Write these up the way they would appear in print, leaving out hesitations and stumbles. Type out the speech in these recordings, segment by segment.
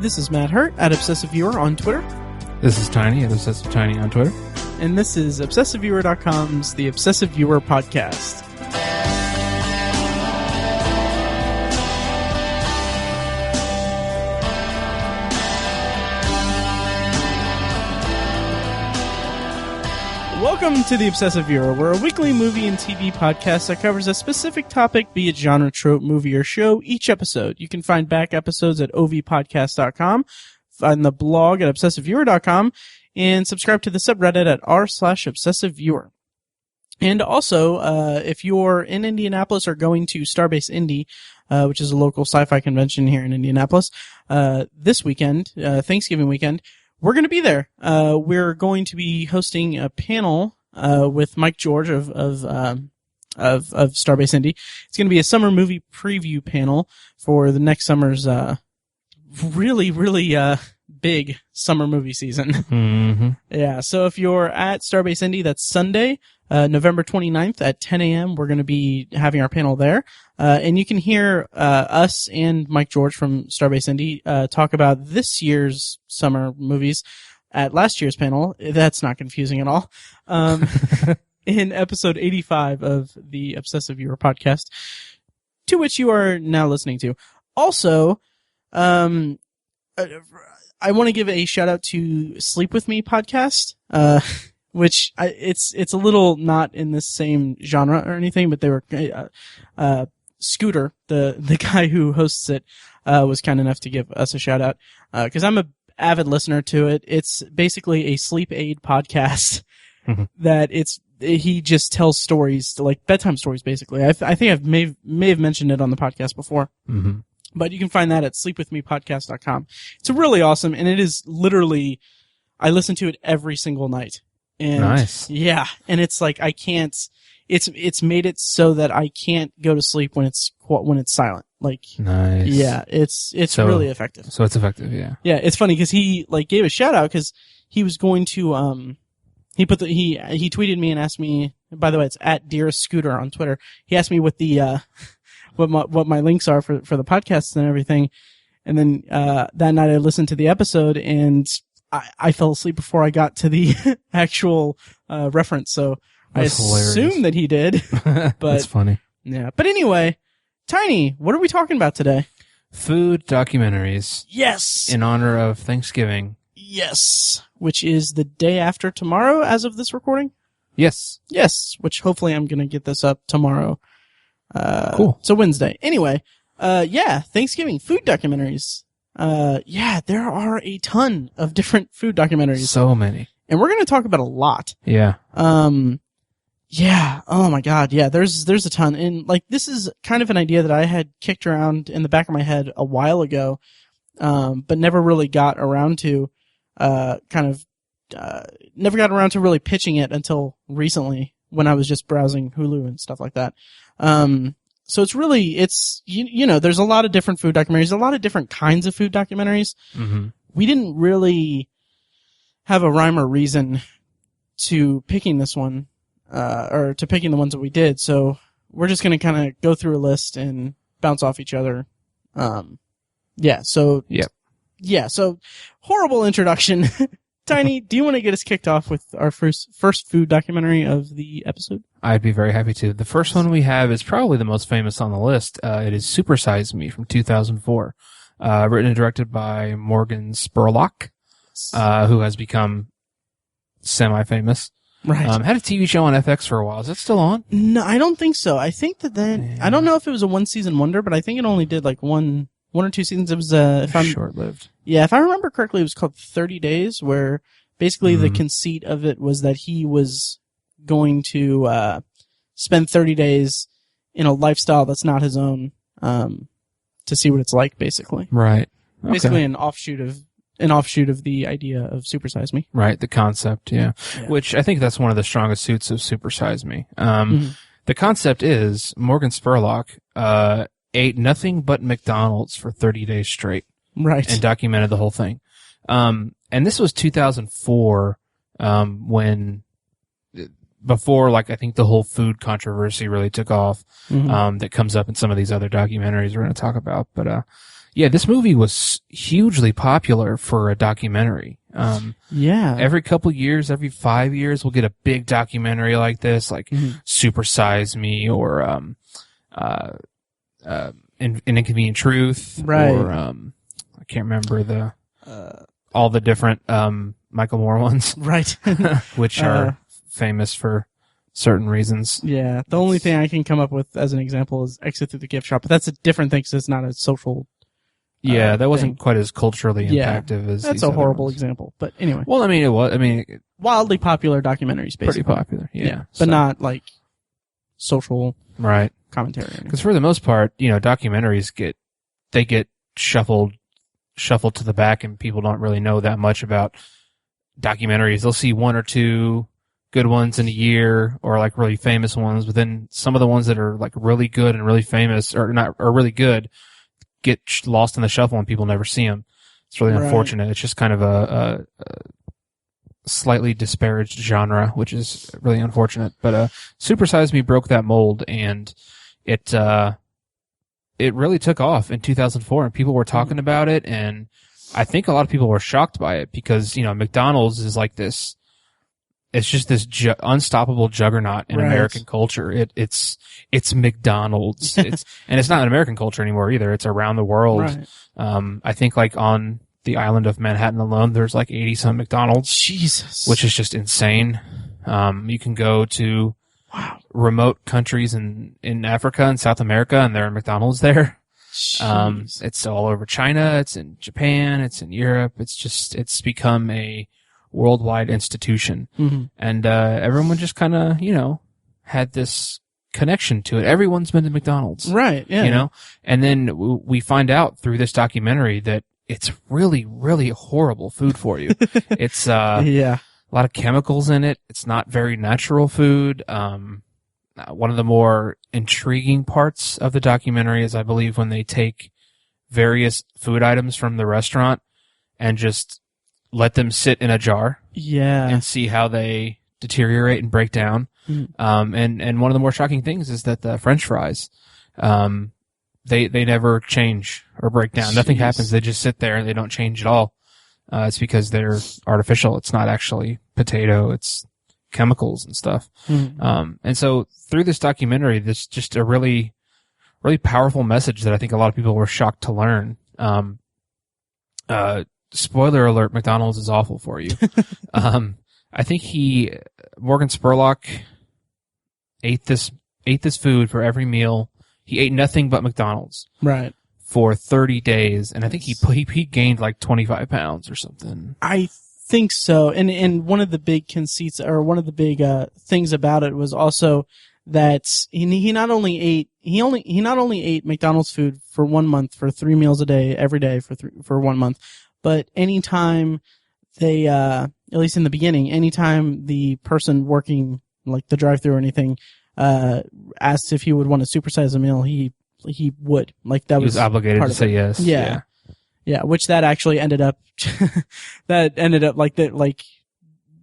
This is Matt Hurt at Obsessive Viewer on Twitter. This is Tiny at Obsessive Tiny on Twitter. And this is ObsessiveViewer.com's The Obsessive Viewer Podcast. Welcome to The Obsessive Viewer. We're a weekly movie and TV podcast that covers a specific topic, be it genre, trope, movie, or show, each episode. You can find back episodes at OVpodcast.com, find the blog at ObsessiveViewer.com, and subscribe to the subreddit at r/ObsessiveViewer. And also, if you're in Indianapolis or going to Starbase Indy, which is a local sci-fi convention here in Indianapolis, this weekend, Thanksgiving weekend, we're going to be there. We're going to be hosting a panel with Mike George of Starbase Indy. It's going to be a summer movie preview panel for the next summer's really big summer movie season. Mm-hmm. Yeah, so if you're at Starbase Indy, that's Sunday, November 29th at 10 a.m. We're going to be having our panel there. And you can hear us and Mike George from Starbase Indy talk about this year's summer movies at last year's panel. That's not confusing at all. In episode 85 of the Obsessive Viewer podcast, to which you are now listening to. Also, I want to give a shout out to Sleep With Me podcast, which it's a little not in the same genre or anything, but they were, Scooter, the guy who hosts it, was kind enough to give us a shout out, cause I'm a avid listener to it. It's basically a sleep aid podcast that he just tells stories, like bedtime stories, basically. I think I may have mentioned it on the podcast before. Mm-hmm. But you can find that at sleepwithmepodcast.com. It's really awesome, and it is literally, I listen to it every single night. And nice. Yeah, and it's like I can't, it's made it so that I can't go to sleep when it's silent. Like, nice. Yeah, it's really effective. So it's effective, yeah. Yeah, it's funny because he gave a shout out because he was going to, he tweeted me and asked me, by the way, it's at Dearest Scooter on Twitter. He asked me what the, what my links are for the podcasts and everything. And then, that night I listened to the episode and I fell asleep before I got to the actual, reference. So That's I hilarious. assumed that he did, but That's funny. Yeah. But anyway, Tiny, what are we talking about today? Food documentaries. Yes. In honor of Thanksgiving. Yes. Which is the day after tomorrow as of this recording? Yes. Yes. Which hopefully I'm going to get this up tomorrow. Cool. So Wednesday. Anyway, Thanksgiving food documentaries. There are a ton of different food documentaries. So many. And we're going to talk about a lot. Yeah. Oh my God. Yeah, there's a ton. And like, this is kind of an idea that I had kicked around in the back of my head a while ago, but never really got around to, never got around to really pitching it until recently when I was just browsing Hulu and stuff like that. So it's really, there's a lot of different food documentaries, a lot of different kinds of food documentaries. Mm-hmm. We didn't really have a rhyme or reason to picking this one, or to picking the ones that we did. So we're just going to kind of go through a list and bounce off each other. So horrible introduction. Tiny, do you want to get us kicked off with our first food documentary of the episode? I'd be very happy to. The first one we have is probably the most famous on the list. It is Super Size Me from 2004. Written and directed by Morgan Spurlock, who has become semi-famous. Right. Had a TV show on FX for a while. Is it still on? No, I don't think so. I think that I don't know if it was a one season wonder, but I think it only did like one or two seasons. It was, short-lived. Yeah, if I remember correctly, it was called 30 Days, where basically the conceit of it was that he was going to, spend 30 days in a lifestyle that's not his own, to see what it's like, basically. Right. Okay. Basically an offshoot of the idea of Super Size Me. Right, the concept, yeah. Which I think that's one of the strongest suits of Super Size Me. The concept is Morgan Spurlock ate nothing but McDonald's for 30 days straight. Right. And documented the whole thing. And this was 2004, before, like, I think the whole food controversy really took off, that comes up in some of these other documentaries we're going to talk about. But, Yeah, this movie was hugely popular for a documentary. Yeah. Every couple years, every 5 years, we'll get a big documentary like this, like Super Size Me or An Inconvenient Truth, Right. or I can't remember all the different Michael Moore ones, Right. which are famous for certain reasons. Yeah. The only thing I can come up with as an example is Exit Through the Gift Shop, but that's a different thing because it's not a social. Yeah, that wasn't thing. quite as culturally Yeah. impactful as That's these a other horrible ones. example, but anyway. Well, I mean, it was. I mean, Wildly popular documentaries, basically. pretty popular. Yeah, But not like social right. commentary. Or anything. Because for the most part, documentaries get shuffled to the back, and people don't really know that much about documentaries. They'll see one or two good ones in a year, or like really famous ones, but then some of the ones that are like really good and really famous, or really good, get lost in the shuffle and people never see them. It's really unfortunate. It's just kind of a slightly disparaged genre, which is really unfortunate. But Super Size Me broke that mold, and it really took off in 2004, and people were talking about it, and I think a lot of people were shocked by it because, McDonald's is like this. It's just this unstoppable juggernaut in American culture. It's McDonald's. And it's not an American culture anymore either. It's around the world. Right. I think like on the island of Manhattan alone, there's like 80 some McDonald's. Jesus. Which is just insane. You can go to remote countries in Africa and South America, and there are McDonald's there. It's all over China. It's in Japan. It's in Europe. It's become a worldwide institution. Mm-hmm. And everyone just kind of, had this connection to it. Everyone's been to McDonald's. Right, yeah. And then we find out through this documentary that it's really, really horrible food for you. It's a lot of chemicals in it. It's not very natural food. One of the more intriguing parts of the documentary is, I believe, when they take various food items from the restaurant and just let them sit in a jar and see how they deteriorate and break down. Mm-hmm. And one of the more shocking things is that the French fries, they never change or break down. Jeez. Nothing happens. They just sit there and they don't change at all. It's because they're artificial. It's not actually potato. It's chemicals and stuff. Mm-hmm. And so through this documentary, there's just a really, really powerful message that I think a lot of people were shocked to learn. Spoiler alert, McDonald's is awful for you. I think Morgan Spurlock ate this food for every meal. He ate nothing but McDonald's. Right. For 30 days, and I think he gained like 25 pounds or something. I think so. And one of the big conceits, or one of the big things about it was also that he not only ate McDonald's food for 1 month, for 3 meals a day every day for 1 month, but anytime they at least in the beginning, anytime the person working like the drive-thru or anything asked if he would want to supersize a meal, he would. Like that was obligated to say yes. Yeah, which that actually ended up like that, like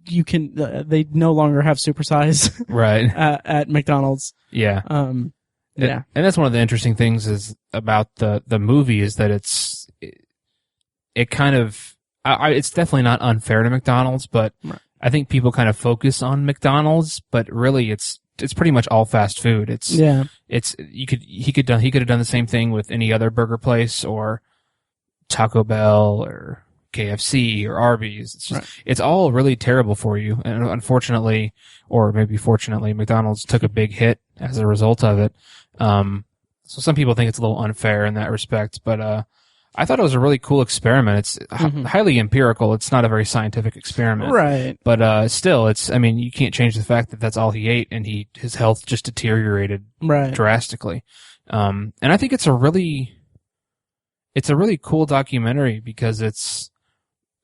you can, they no longer have supersize right at McDonald's. Yeah. And that's one of the interesting things is about the movie is that it kind of, it's definitely not unfair to McDonald's, but I think people kind of focus on McDonald's, but really it's pretty much all fast food. He could have done the same thing with any other burger place or Taco Bell or KFC or Arby's. It's just, it's all really terrible for you. And unfortunately, or maybe fortunately, McDonald's took a big hit as a result of it. So some people think it's a little unfair in that respect, but, I thought it was a really cool experiment. It's highly empirical. It's not a very scientific experiment. Right. But still, you can't change the fact that that's all he ate, and his health just deteriorated drastically. And I think it's a really cool documentary because the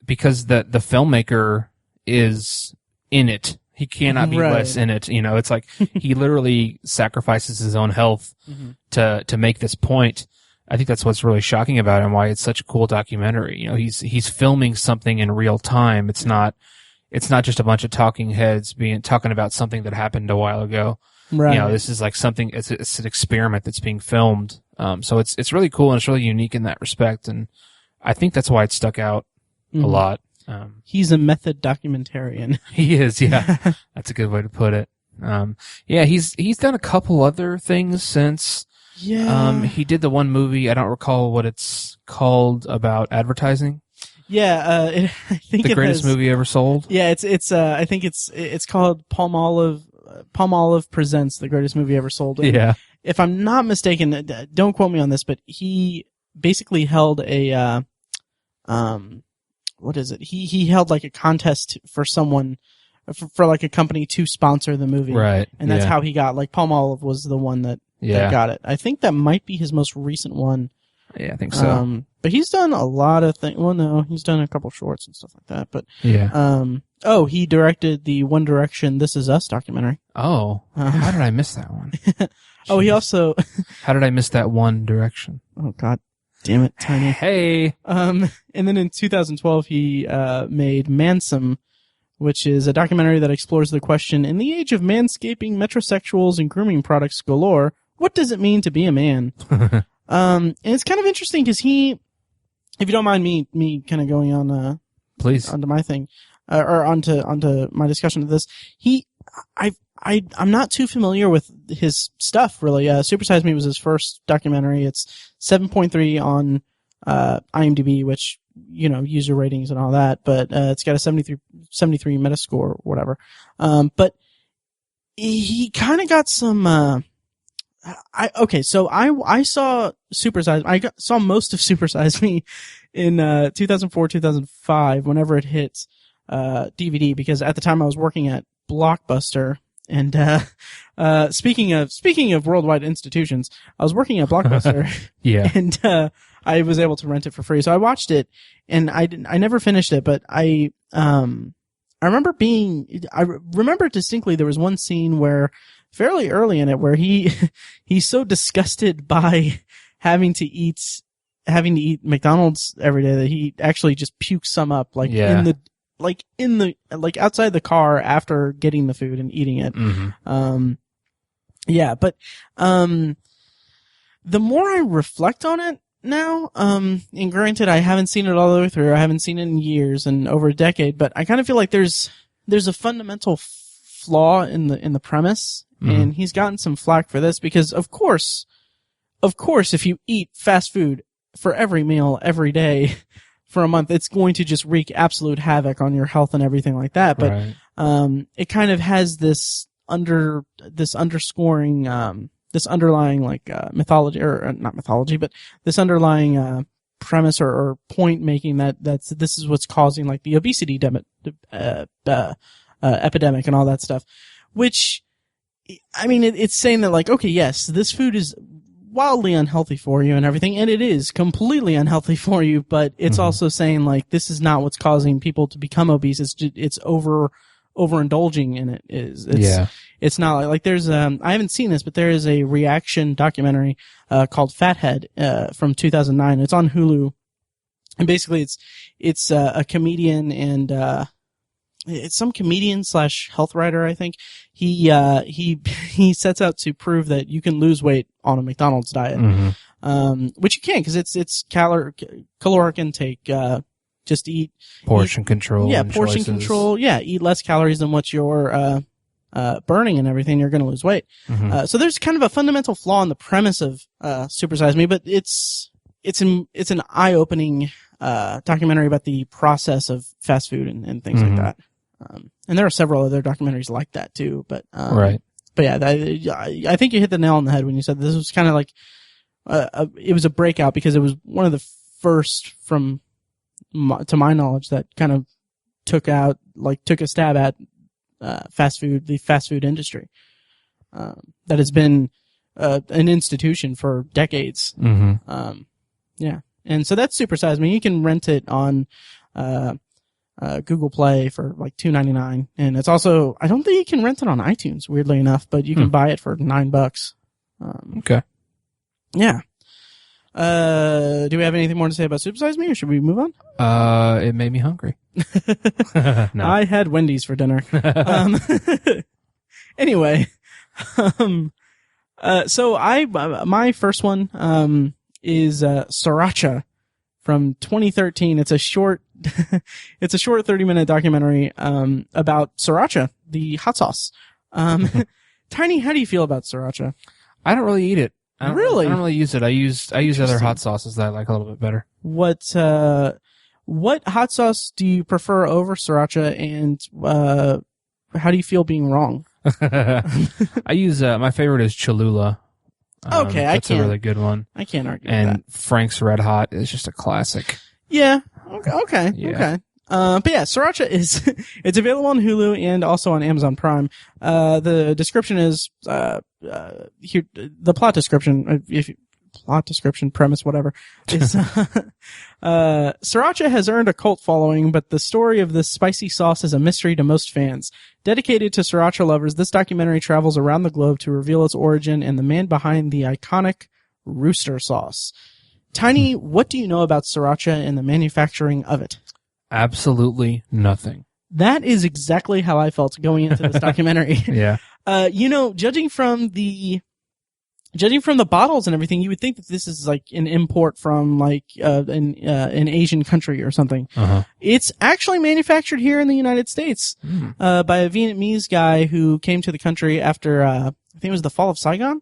filmmaker is in it. He cannot be less in it. It's like he literally sacrifices his own health to make this point. I think that's what's really shocking about it and why it's such a cool documentary. He's filming something in real time. It's not just a bunch of talking heads talking about something that happened a while ago. Right. You know, this is like something, it's an experiment that's being filmed. So it's really cool and it's really unique in that respect. And I think that's why it stuck out a lot. He's a method documentarian. He is, yeah. That's a good way to put it. Yeah, he's done a couple other things since. Yeah. He did the one movie, I don't recall what it's called, about advertising. Yeah, I think The greatest movie ever sold. Yeah, I think it's called Palmolive Presents the Greatest Movie Ever Sold. And Yeah. if I'm not mistaken, don't quote me on this, but he basically held a, what is it? He held like a contest for someone, for like a company to sponsor the movie. Right. And that's how he got, like, Palmolive was the one that got it. I think that might be his most recent one. Yeah, I think so. But he's done a lot of things. Well, no, he's done a couple shorts and stuff like that. But yeah. He directed the One Direction "This Is Us" documentary. Oh, how did I miss that one? Oh, he also. How did I miss that One Direction? Oh God, damn it, Tiny. Hey. And then in 2012 he made Mansome, which is a documentary that explores the question: in the age of manscaping, metrosexuals, and grooming products galore, what does it mean to be a man? And it's kind of interesting because if you don't mind me kind of going on, please, onto my thing, or onto my discussion of this, I'm not too familiar with his stuff really. Super Size Me was his first documentary. It's 7.3 on, IMDb, which, you know, user ratings and all that, but, it's got a 73 Metascore or whatever. But he kind of got some, so I saw saw most of Super Size Me in 2004, 2005, whenever it hit DVD, because at the time I was working at Blockbuster, and speaking of worldwide institutions, I was working at Blockbuster. Yeah. And I was able to rent it for free. So I watched it, and I never finished it, but I remember distinctly there was one scene where, fairly early in it, where he's so disgusted by having to eat McDonald's every day that he actually just pukes some up, outside the car after getting the food and eating it. Mm-hmm. The more I reflect on it now, and granted I haven't seen it all the way through, I haven't seen it in years and over a decade, but I kind of feel like there's a fundamental flaw in the premise. Mm-hmm. And he's gotten some flack for this because, of course, if you eat fast food for every meal every day for a month, it's going to just wreak absolute havoc on your health and everything like that. But, right. It kind of has this underscoring, this underlying, like, mythology, or not mythology, but this underlying, premise or point making that this is what's causing, like, the obesity epidemic and all that stuff, which, I mean, it's saying that, like, okay, yes, this food is wildly unhealthy for you and everything, and it is completely unhealthy for you, but it's also saying, like, this is not what's causing people to become obese. It's overindulging in it. It's not like there's, I haven't seen this, but there is a reaction documentary, called Fathead, from 2009. It's on Hulu. And basically it's a comedian and, it's some comedian / health writer, I think. He sets out to prove that you can lose weight on a McDonald's diet. Which you can, cause it's caloric intake, just portion control. Yeah, portion control. Yeah, eat less calories than what you're, burning and everything. You're going to lose weight. So there's kind of a fundamental flaw in the premise of, Super Size Me, but it's an eye-opening, documentary about the process of fast food and things like that. And there are several other documentaries like that too, but, right. But yeah, I think you hit the nail on the head when you said this was kind of like, it was a breakout because it was one of the first to my knowledge that kind of took a stab at, the fast food industry, that has been, an institution for decades. Yeah. And so that's Super Size Me. You can rent it on, Google Play for like $2.99, and it's also, I don't think you can rent it on iTunes, weirdly enough, but you can buy it for $9. Okay. Yeah. Do we have anything more to say about Super Size Me, or should we move on? It made me hungry. No. I had Wendy's for dinner. Anyway, My first one, is, Sriracha from 2013. It's a short, it's a short 30-minute documentary, about Sriracha, the hot sauce. Tiny, how do you feel about Sriracha? I don't really eat it. I don't really use it. I use other hot sauces that I like a little bit better. What hot sauce do you prefer over Sriracha, and how do you feel being wrong? I use my favorite is Cholula. Okay, that's a really good one. I can't argue with And that. Frank's Red Hot is just a classic. Yeah. Okay. Yeah. Okay. But yeah, Sriracha is, it's available on Hulu and also on Amazon Prime. The description is, here, the plot description, premise, whatever, is, Sriracha has earned a cult following, but the story of this spicy sauce is a mystery to most fans. Dedicated to Sriracha lovers, this documentary travels around the globe to reveal its origin and the man behind the iconic Rooster sauce. Tiny, what do you know about Sriracha and the manufacturing of it? Absolutely nothing. That is exactly how I felt going into this documentary. Yeah. Judging from the bottles and everything, you would think that this is like an import from like an Asian country or something. Uh-huh. It's actually manufactured here in the United States by a Vietnamese guy who came to the country after I think it was the fall of Saigon.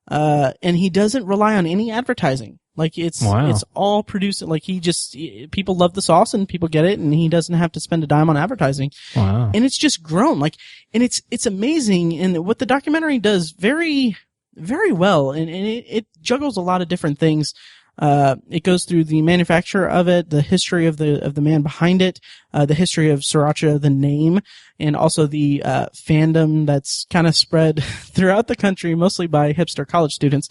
And he doesn't rely on any advertising. Like it's all produced, like people love the sauce and people get it, and he doesn't have to spend a dime on advertising. Wow. And it's just grown, and it's amazing. And what the documentary does very, very well, and it juggles a lot of different things. It goes through the manufacture of it, the history of the man behind it, the history of Sriracha, the name, and also the fandom that's kind of spread throughout the country, mostly by hipster college students.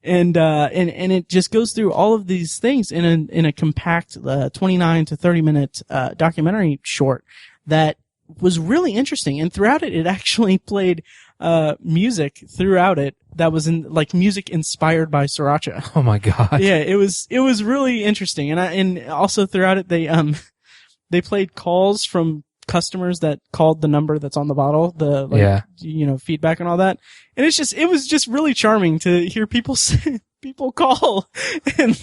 And it just goes through all of these things in a compact 29 to 30 minute documentary short that was really interesting. And throughout it actually played music throughout it that was music inspired by Sriracha. Oh my god. Yeah, it was really interesting. And also throughout it they played calls from customers that called the number that's on the bottle, feedback and all that. And it was just really charming to hear people call and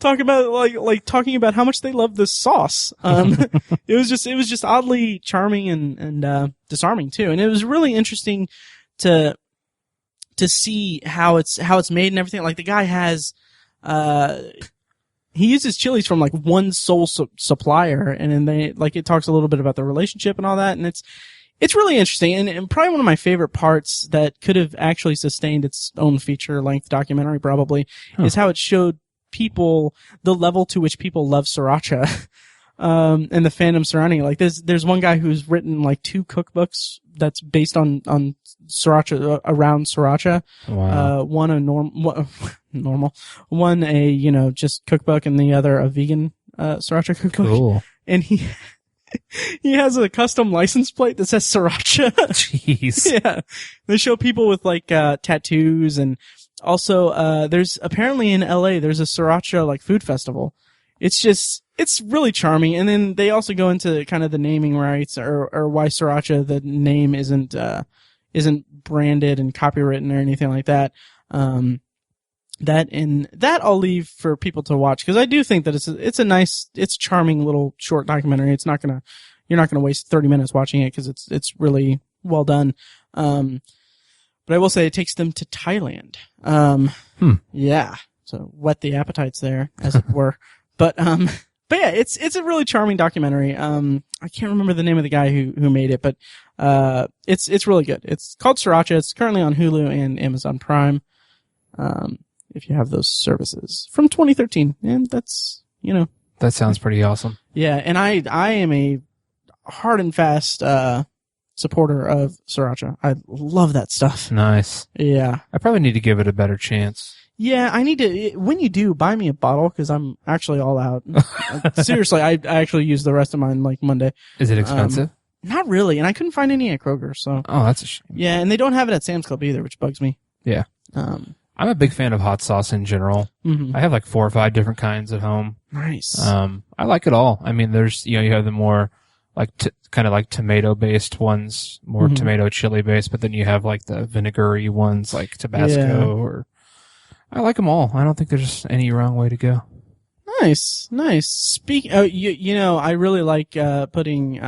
talk about talking about how much they love this sauce. It was just oddly charming and disarming too. And it was really interesting to see how it's made and everything. Like the guy has, he uses chilies from one sole supplier, and then it talks a little bit about the relationship and all that, and it's really interesting, and probably one of my favorite parts that could have actually sustained its own feature-length documentary probably is how it showed people the level to which people love Sriracha, and the fandom surrounding it. There's one guy who's written 2 cookbooks that's based on Sriracha, around Sriracha. Wow. One a normal, one a just cookbook, and the other a vegan Sriracha cookbook. Cool. And he has a custom license plate that says Sriracha. Jeez. Yeah. They show people with tattoos, and also there's apparently in LA there's a Sriracha food festival. It's really charming. And then they also go into kind of the naming rights or why Sriracha, the name isn't branded and copywritten or anything like that. That I'll leave for people to watch, because I do think that it's charming little short documentary. You're not gonna waste 30 minutes watching it, because it's really well done. But I will say it takes them to Thailand. Yeah. So whet the appetites there, as it were. But yeah, it's a really charming documentary. I can't remember the name of the guy who made it, but it's really good. It's called Sriracha. It's currently on Hulu and Amazon Prime. If you have those services, from 2013. And that's, That sounds pretty awesome. Yeah. And I am a hard and fast, supporter of Sriracha. I love that stuff. Nice. Yeah. I probably need to give it a better chance. Yeah, I need to, when you do, buy me a bottle, because I'm actually all out. Seriously, I actually used the rest of mine Monday. Is it expensive? Not really, and I couldn't find any at Kroger, so. Oh, that's a shame. Yeah, and they don't have it at Sam's Club either, which bugs me. Yeah. I'm a big fan of hot sauce in general. Mm-hmm. I have 4 or 5 different kinds at home. Nice. I like it all. I mean, there's, you have the more, like kind of like tomato based ones, more tomato chili based, but then you have like the vinegary ones like Tabasco or I like them all. I don't think there's any wrong way to go. Nice. I really like putting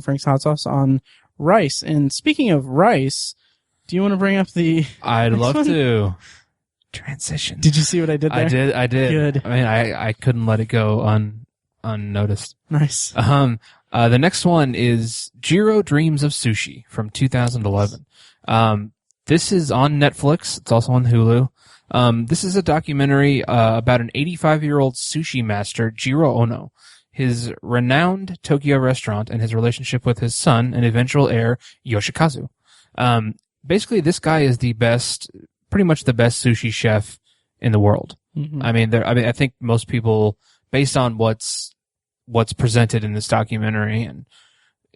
Frank's hot sauce on rice. And speaking of rice, do you want to bring up the I'd love to. Transition. Did you see what I did there? I did. Good. I mean, I couldn't let it go unnoticed. Nice. The next one is Jiro Dreams of Sushi from 2011. This is on Netflix. It's also on Hulu. This is a documentary about an 85-year-old sushi master, Jiro Ono, his renowned Tokyo restaurant, and his relationship with his son and eventual heir, Yoshikazu. Basically, this guy is pretty much the best sushi chef in the world. Mm-hmm. I think most people, based on what's presented in this documentary, and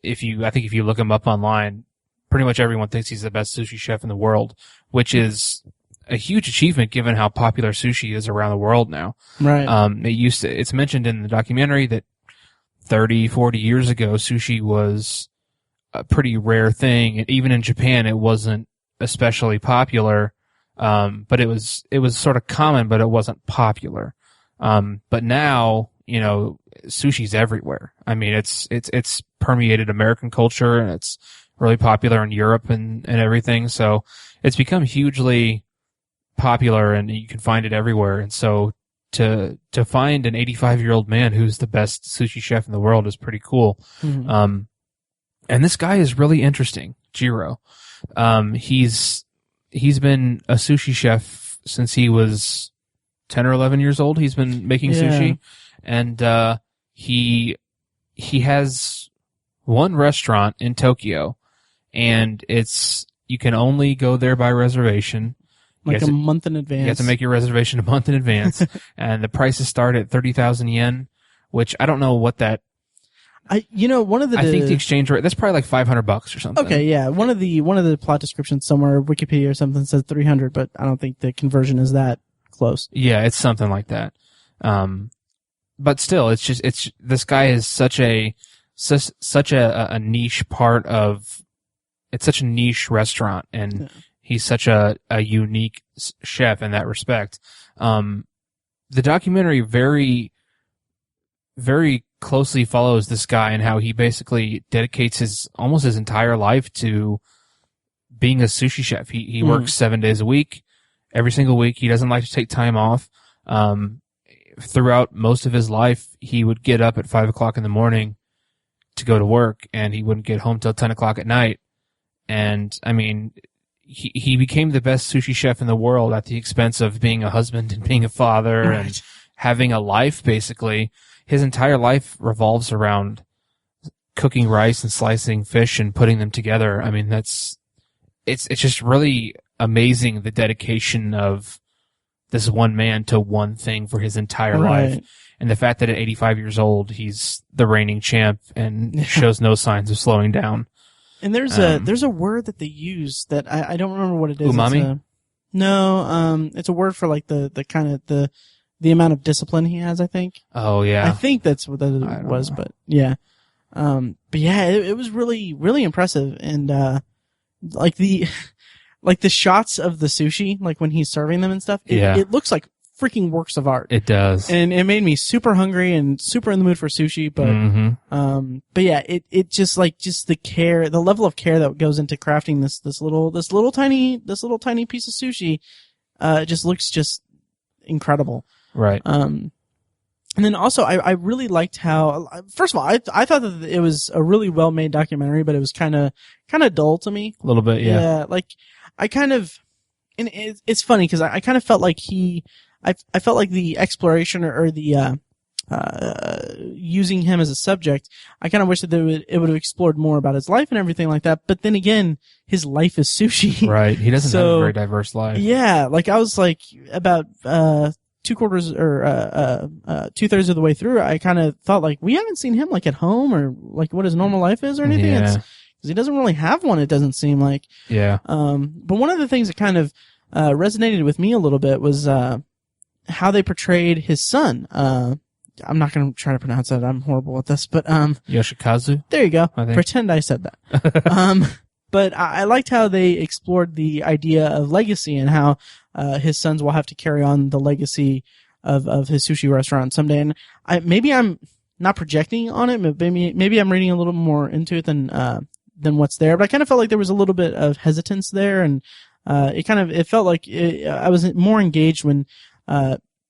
if you look him up online, pretty much everyone thinks he's the best sushi chef in the world, which is a huge achievement given how popular sushi is around the world now. Right. It's mentioned in the documentary that 30, 40 years ago, sushi was a pretty rare thing. And even in Japan, it wasn't especially popular. But it was sort of common, but it wasn't popular. But now, sushi's everywhere. I mean, it's permeated American culture, and it's really popular in Europe and everything. So it's become hugely popular, and you can find it everywhere. And so to find an 85-year-old man who's the best sushi chef in the world is pretty cool. Mm-hmm. And this guy is really interesting, Jiro. He's been a sushi chef since he was 10 or 11 years old. He's been making sushi, and he has one restaurant in Tokyo, and you can only go there by reservation. Like a month in advance. You have to make your reservation a month in advance, and the prices start at 30,000 yen, which I don't know what that. I think the exchange rate, that's probably like $500 or something. Okay, yeah. One of the plot descriptions somewhere, Wikipedia or something, says 300, but I don't think the conversion is that close. Yeah, it's something like that. But still, this guy is such a niche part of, it's such a niche restaurant, and he's such a unique chef in that respect. The documentary very, very closely follows this guy and how he basically dedicates almost his entire life to being a sushi chef. He works 7 days a week, every single week. He doesn't like to take time off. Throughout most of his life, he would get up at 5 o'clock in the morning to go to work, and he wouldn't get home till 10 o'clock at night. And I mean, he became the best sushi chef in the world at the expense of being a husband and being a father and having a life, basically. His entire life revolves around cooking rice and slicing fish and putting them together. I mean, it's just really amazing, the dedication of this one man to one thing for his entire life. And the fact that at 85 years old, he's the reigning champ and shows no signs of slowing down. And there's a word that they use that I don't remember what it is. Umami? It's a word for like the kind of the amount of discipline he has, I think. Oh, yeah. I think that's what that was, but yeah. It was really, really impressive. And, like the shots of the sushi, like when he's serving them and stuff, it looks like freaking works of art. It does. And it made me super hungry and super in the mood for sushi, but just the care, the level of care that goes into crafting this little tiny piece of sushi, just looks just incredible. Right. And then also, I really liked how, first of all, I thought that it was a really well made documentary, but it was kind of dull to me. A little bit, yeah. Yeah, like, I kind of, and it's funny because I kind of felt like I felt like the exploration or the, using him as a subject, I kind of wish that it would have explored more about his life and everything like that. But then again, his life is sushi. Right. He doesn't have a very diverse life. Yeah. Like I was like about, 2/4 or 2/3 of the way through, I kind of thought like, we haven't seen him like at home or like what his normal life is or anything. Yeah. Because he doesn't really have one, it doesn't seem like. Yeah. But one of the things that kind of, resonated with me a little bit was, how they portrayed his son, I'm not going to try to pronounce that. I'm horrible at this, but Yoshikazu. there you go. I think. Pretend I said that. But I liked how they explored the idea of legacy and how his sons will have to carry on the legacy of his sushi restaurant someday. And maybe I'm not projecting on it, but maybe I'm reading a little more into it than what's there. But I kind of felt like there was a little bit of hesitance there, and it felt like I was more engaged when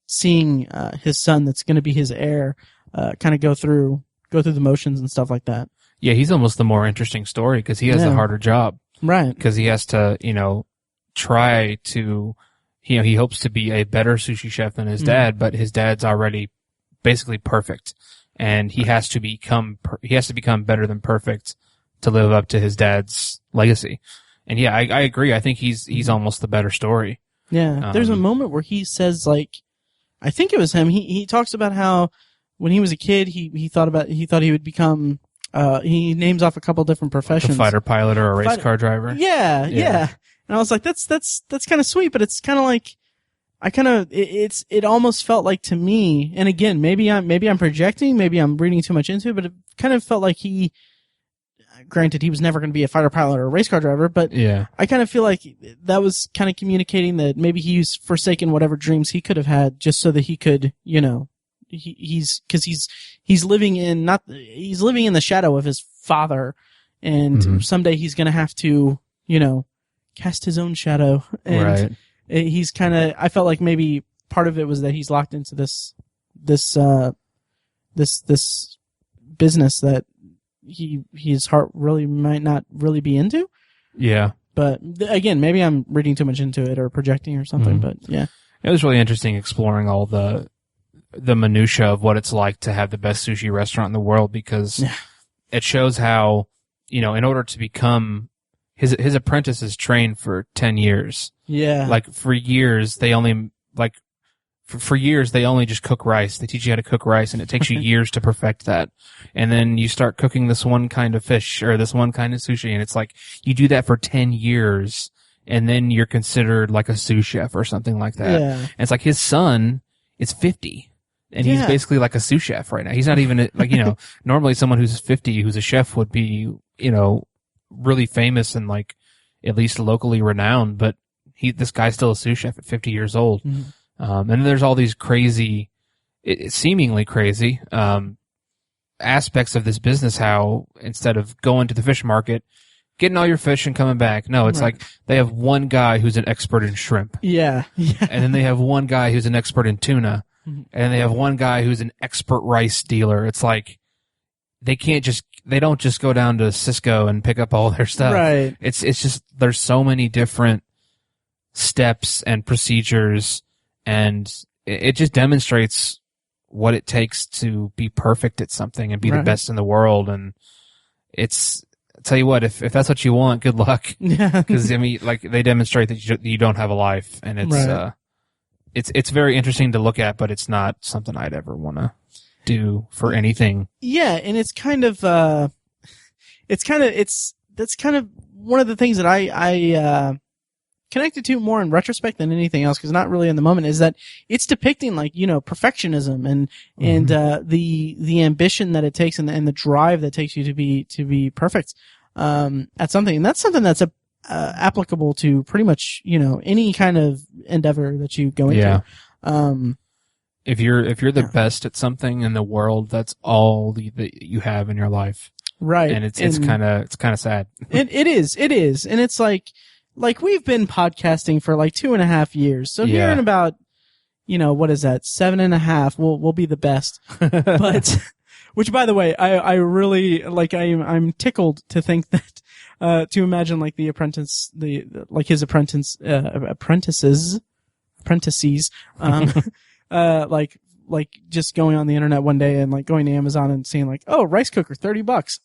seeing his son, that's going to be his heir, kind of go through the motions and stuff like that. Yeah, he's almost the more interesting story because he has the harder job. Right. Because he has to, try to, he hopes to be a better sushi chef than his dad, but his dad's already basically perfect. And he has to become better than perfect to live up to his dad's legacy. And yeah, I agree. I think he's almost the better story. Yeah. There's a moment where he says, like, I think it was him. He talks about how when he was a kid, he thought he would become, he names off a couple different professions. Like a fighter pilot or a race car driver. Yeah. And I was like, that's kind of sweet, but it's kind of like, it almost felt like to me, and again, maybe I'm projecting, maybe I'm reading too much into it, but it kind of felt like granted, he was never going to be a fighter pilot or a race car driver, but yeah. I kind of feel like that was kind of communicating that maybe he's forsaken whatever dreams he could have had just so that he could, he's living in the shadow of his father, and someday he's going to have to, cast his own shadow. And right. He's kind of, I felt like maybe part of it was that he's locked into this business that his heart really might not really be into. Yeah. But again, maybe I'm reading too much into it or projecting or something, but yeah. It was really interesting exploring all the minutia of what it's like to have the best sushi restaurant in the world, because it shows how, in order to become his apprentice is trained for 10 years. Yeah. Like for years they only just cook rice. They teach you how to cook rice, and it takes you years to perfect that. And then you start cooking this one kind of fish or this one kind of sushi, and it's like you do that for 10 years, and then you're considered like a sous chef or something like that. Yeah. And it's like his son is 50, and he's basically like a sous chef right now. He's not even like, normally someone who's 50 who's a chef would be, really famous and like at least locally renowned, but this guy's still a sous chef at 50 years old. And then there's all these crazy, seemingly crazy, aspects of this business, how instead of going to the fish market, getting all your fish and coming back, no, it's like they have one guy who's an expert in shrimp. Yeah. And then they have one guy who's an expert in tuna. And then they have one guy who's an expert rice dealer. It's like they don't just go down to Cisco and pick up all their stuff. Right. It's just, there's so many different steps and procedures, and it just demonstrates what it takes to be perfect at something and be the best in the world. And I'll tell you what, if that's what you want, good luck. Yeah. Cause they demonstrate that you don't have a life, and it's very interesting to look at, but it's not something I'd ever want to do for anything. Yeah. And that's kind of one of the things that I connected to more in retrospect than anything else, because not really in the moment, is that it's depicting like, perfectionism and the ambition that it takes and the drive that takes you to be perfect at something. And that's something that's applicable to pretty much, any kind of endeavor that you go into. Yeah. If you're the best at something in the world, that's all that you have in your life. Right. And it's kind of sad. It is. And it's like we've been podcasting for like 2.5 years. So here in about, what is that? 7.5, we'll be the best. But, which by the way, I really, like, I'm tickled to think that, to imagine like the apprentice, his apprentices, like just going on the internet one day and like going to Amazon and seeing like, oh, rice cooker, $30.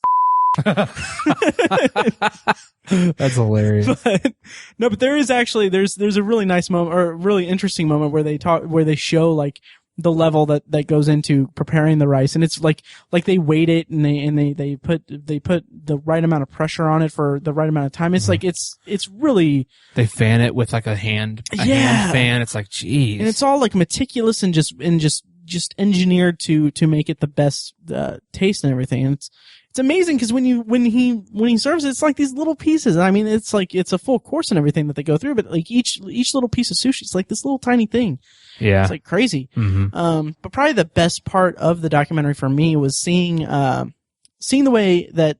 That's hilarious. But there is actually, there's a really nice moment, or a really interesting moment where they show like the level that goes into preparing the rice, and it's like they weight it and they put the right amount of pressure on it for the right amount of time. It's like it's really, they fan it with like a hand fan. It's like, geez. And it's all like meticulous and just just engineered to make it the best taste and everything. And it's amazing because when he serves it, it's like these little pieces. I mean, it's like it's a full course and everything that they go through, but like each little piece of sushi is like this little tiny thing. Yeah, it's like crazy. Mm-hmm. But probably the best part of the documentary for me was seeing the way that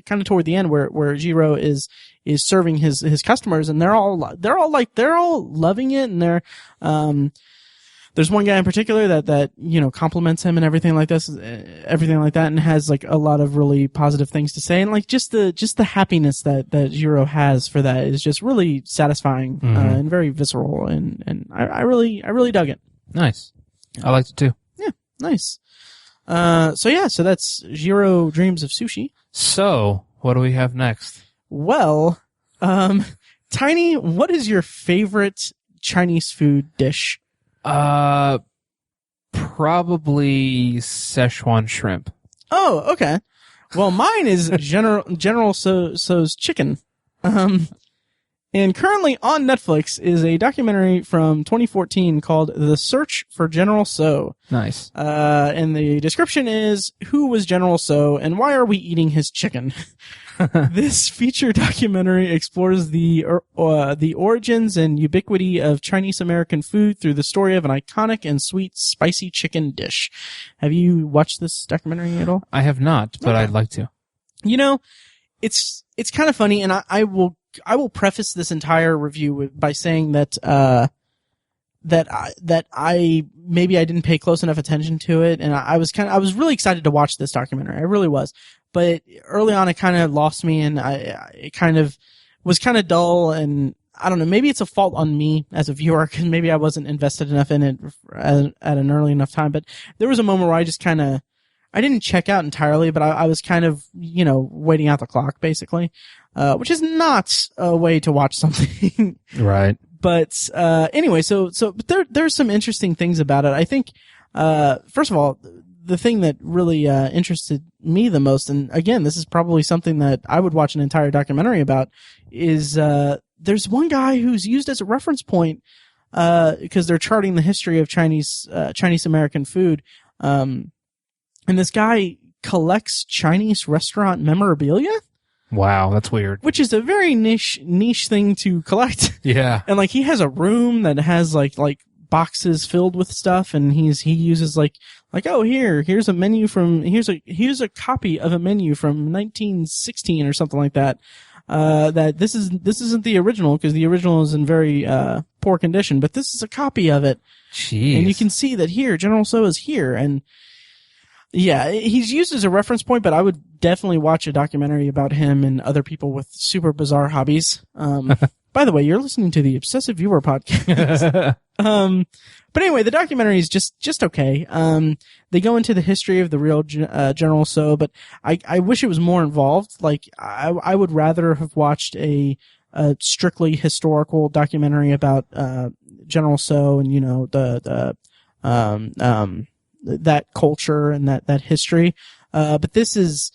kind of toward the end where Jiro is serving his customers, and they're all loving it, and they're there's one guy in particular that compliments him and everything like that, and has like a lot of really positive things to say, and like just the happiness that Jiro has for that is just really satisfying. Mm-hmm. And very visceral, and I really dug it. Nice, I liked it too. Yeah, nice. So that's Jiro Dreams of Sushi. So what do we have next? Well, Tiny, what is your favorite Chinese food dish? Probably Szechuan shrimp. Oh, okay. Well, mine is General So's chicken. And currently on Netflix is a documentary from 2014 called The Search for General So. Nice. And the description is, who was General So and why are we eating his chicken? This feature documentary explores the origins and ubiquity of Chinese American food through the story of an iconic and sweet spicy chicken dish. Have you watched this documentary at all? I have not, but Okay. I'd like to. It's kind of funny, and I will preface this entire review by saying that I maybe I didn't pay close enough attention to it, and I was really excited to watch this documentary. I really was, but early on it kind of lost me, and it kind of was kind of dull, and I don't know, maybe it's a fault on me as a viewer because maybe I wasn't invested enough in it at an early enough time. But there was a moment where I didn't check out entirely, but I was kind of, waiting out the clock, basically, which is not a way to watch something. Right. But, anyway, but there's some interesting things about it. I think, first of all, the thing that really, interested me the most, and again, this is probably something that I would watch an entire documentary about, is, there's one guy who's used as a reference point, because they're charting the history of Chinese American food. And this guy collects Chinese restaurant memorabilia. Wow, that's weird. Which is a very niche thing to collect. Yeah. And like he has a room that has like boxes filled with stuff, and he uses like oh here's a menu from here's a copy of a menu from 1916 or something like that. That this isn't the original because the original is in very poor condition, but this is a copy of it. Jeez. And you can see that here General So is here, and yeah, he's used as a reference point, but I would definitely watch a documentary about him and other people with super bizarre hobbies. By the way, you're listening to the Obsessive Viewer podcast. But anyway, the documentary is just okay. They go into the history of the real General So, but I wish it was more involved. Like, I would rather have watched a strictly historical documentary about General So and that culture and that history. But this is,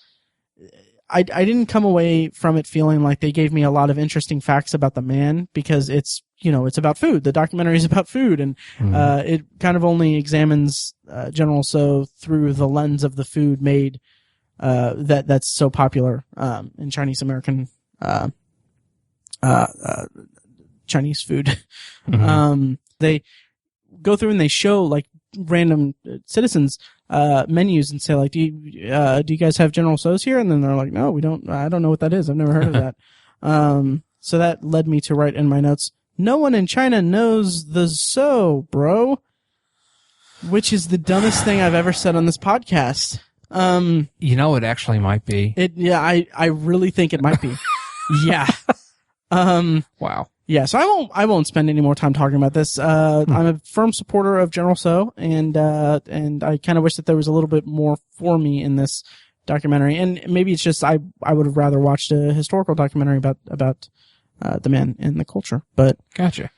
I didn't come away from it feeling like they gave me a lot of interesting facts about the man, because it's about food. The documentary is about food, and it kind of only examines General So through the lens of the food made that's so popular in Chinese American Chinese food. Mm-hmm. They go through and they show like random citizens menus and say like, do you guys have General So's here? And then they're like, no, we don't. I don't know what that is. I've never heard of that. So that led me to write in my notes, no one in China knows the So, bro. Which is the dumbest thing I've ever said on this podcast. It actually might be. I really think it might be. Yeah. Wow. Yeah, so I won't spend any more time talking about this. I'm a firm supporter of General So, and I kind of wish that there was a little bit more for me in this documentary. And maybe it's just I would have rather watched a historical documentary about the man and the culture. But Gotcha.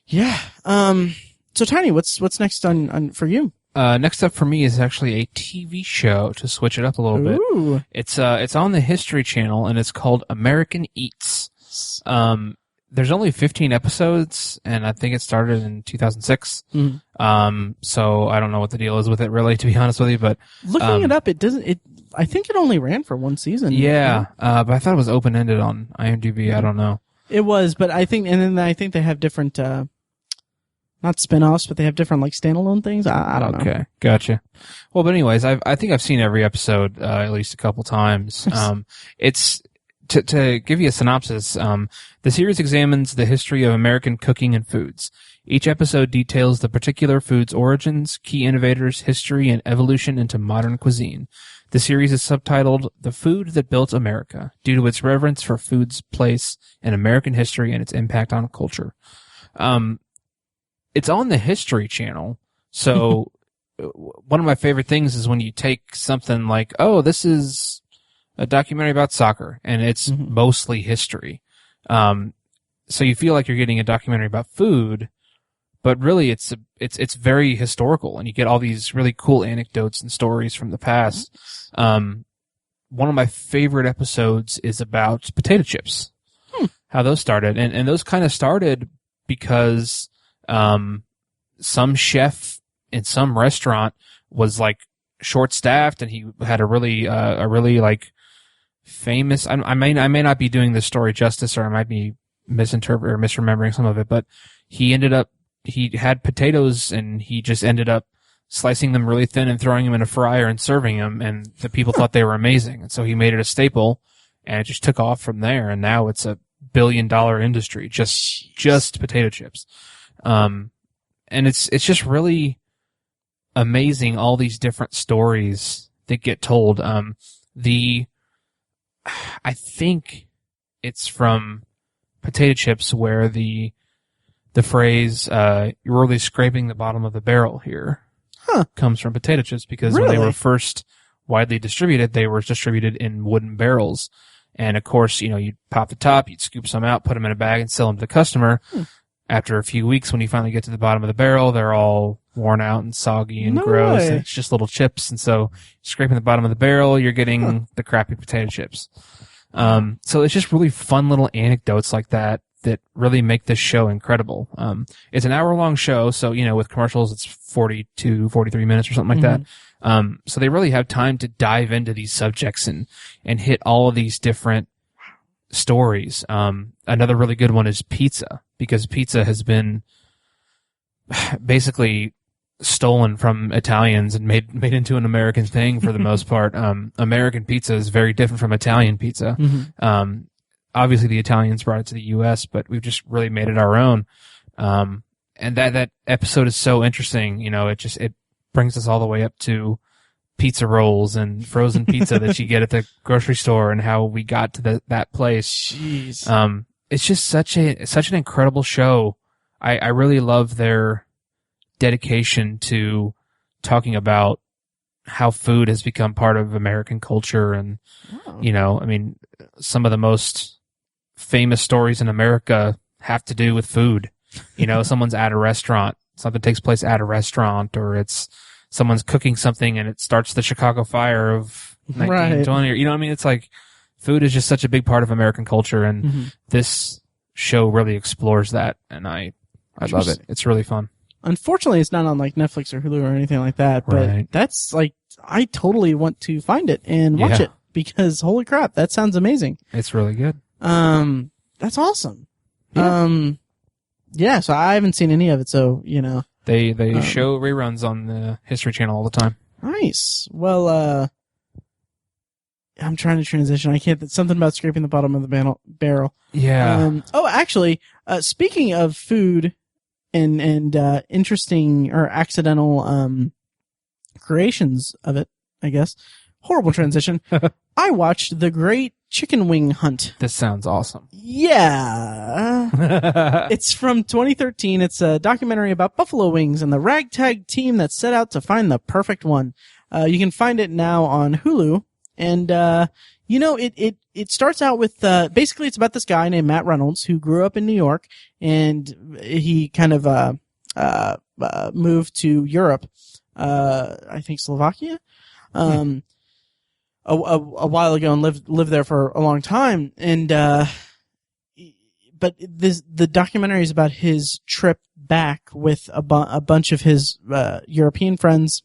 yeah. So Tiny, what's next on for you? Next up for me is actually a TV show to switch it up a little bit. Ooh. It's on the History Channel, and it's called American Eats. there's only 15 episodes, and I think it started in 2006. So I don't know what the deal is with it, really, to be honest with you. But looking it up, it doesn't. I think it only ran for one season. Yeah, but I thought it was open ended on IMDb. I don't know. It was, but I think, and then I think they have different, not spin-offs, but they have different like standalone things. I don't know. Okay, gotcha. Well, but anyways, I think I've seen every episode at least a couple times. It's to give you a synopsis. The series examines the history of American cooking and foods. Each episode details the particular food's origins, key innovators, history, and evolution into modern cuisine. The series is subtitled "The Food That Built America" due to its reverence for food's place in American history and its impact on culture. It's on the History Channel, so one of my favorite things is when you take something like, oh, this is a documentary about soccer, and it's mostly history. So you feel like you're getting a documentary about food, but really it's very historical, and you get all these really cool anecdotes and stories from the past. One of my favorite episodes is about potato chips, how those started, and those kind of started because some chef in some restaurant was like short-staffed, and he had a really like famous. I may not be doing this story justice, or I might be misinterpreting or misremembering some of it, but he had potatoes, and he just ended up slicing them really thin and throwing them in a fryer and serving them, and the people thought they were amazing, and so he made it a staple, and it just took off from there, and now it's a billion-dollar industry, just potato chips. And it's just really amazing, all these different stories that get told. I think it's from potato chips where the phrase, you're really scraping the bottom of the barrel here, comes from potato chips, because when they were first widely distributed, they were distributed in wooden barrels. And of course, you'd pop the top, you'd scoop some out, put them in a bag, and sell them to the customer. After a few weeks, when you finally get to the bottom of the barrel, they're all worn out and soggy and gross. And it's just little chips. And so scraping the bottom of the barrel, you're getting the crappy potato chips. So it's just really fun little anecdotes like that really make this show incredible. It's an hour-long show, so, with commercials, it's 42, 43 minutes or something like that. So they really have time to dive into these subjects and hit all of these different stories. Another really good one is pizza, because pizza has been basically stolen from Italians and made into an American thing for the most part. American pizza is very different from Italian pizza. Obviously the Italians brought it to the US, but we've just really made it our own. And that episode is so interesting. It brings us all the way up to pizza rolls and frozen pizza that you get at the grocery store, and how we got to that place. Jeez. It's just such an incredible show. I really love their dedication to talking about how food has become part of American culture. And, some of the most famous stories in America have to do with food. Someone's at a restaurant, something takes place at a restaurant, or it's someone's cooking something and it starts the Chicago Fire of 1920. It's like food is just such a big part of American culture, and this show really explores that, and I love it. It's really fun. Unfortunately, it's not on like Netflix or Hulu or anything like that, but that's like, I totally want to find it and watch it, because holy crap, that sounds amazing. It's really good. That's awesome. Yeah. So I haven't seen any of it, so, They show reruns on the History Channel all the time. Nice. Well, I'm trying to transition. I can't. Something about scraping the bottom of the barrel. Yeah. Actually, speaking of food and interesting or accidental creations of it, I guess. Horrible transition. I watched The Great Chicken Wing Hunt. This sounds awesome. Yeah. It's from 2013. It's a documentary about buffalo wings and the ragtag team that set out to find the perfect one. You can find it now on Hulu. And, it starts out with, basically it's about this guy named Matt Reynolds who grew up in New York, and he kind of, moved to Europe, I think Slovakia, a while ago, and lived there for a long time. And, the documentary is about his trip back with a bunch of his European friends,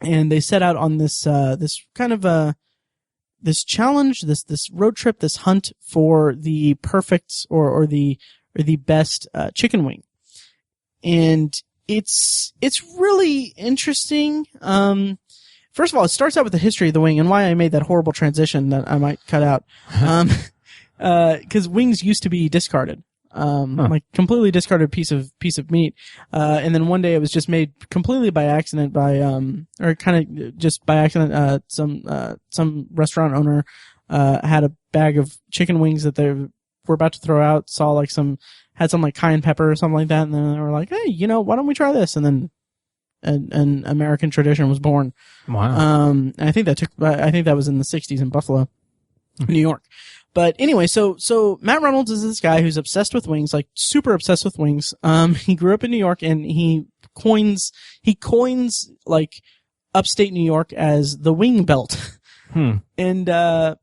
and they set out on this kind of this challenge, this road trip, this hunt for the perfect or the best chicken wing. And it's really interesting. First of all, it starts out with the history of the wing and why I made that horrible transition that I might cut out. Cause wings used to be discarded. Like completely discarded piece of meat. And then one day it was just made completely by accident or kind of just by accident. Some restaurant owner, had a bag of chicken wings that they were about to throw out, saw had some like cayenne pepper or something like that. And then they were like, hey, why don't we try this? And then an American tradition was born. Wow. And I think that was in the 60s in Buffalo, New York. But anyway, so Matt Reynolds is this guy who's obsessed with wings, like super obsessed with wings. He grew up in New York and he coins like upstate New York as the wing belt. And, I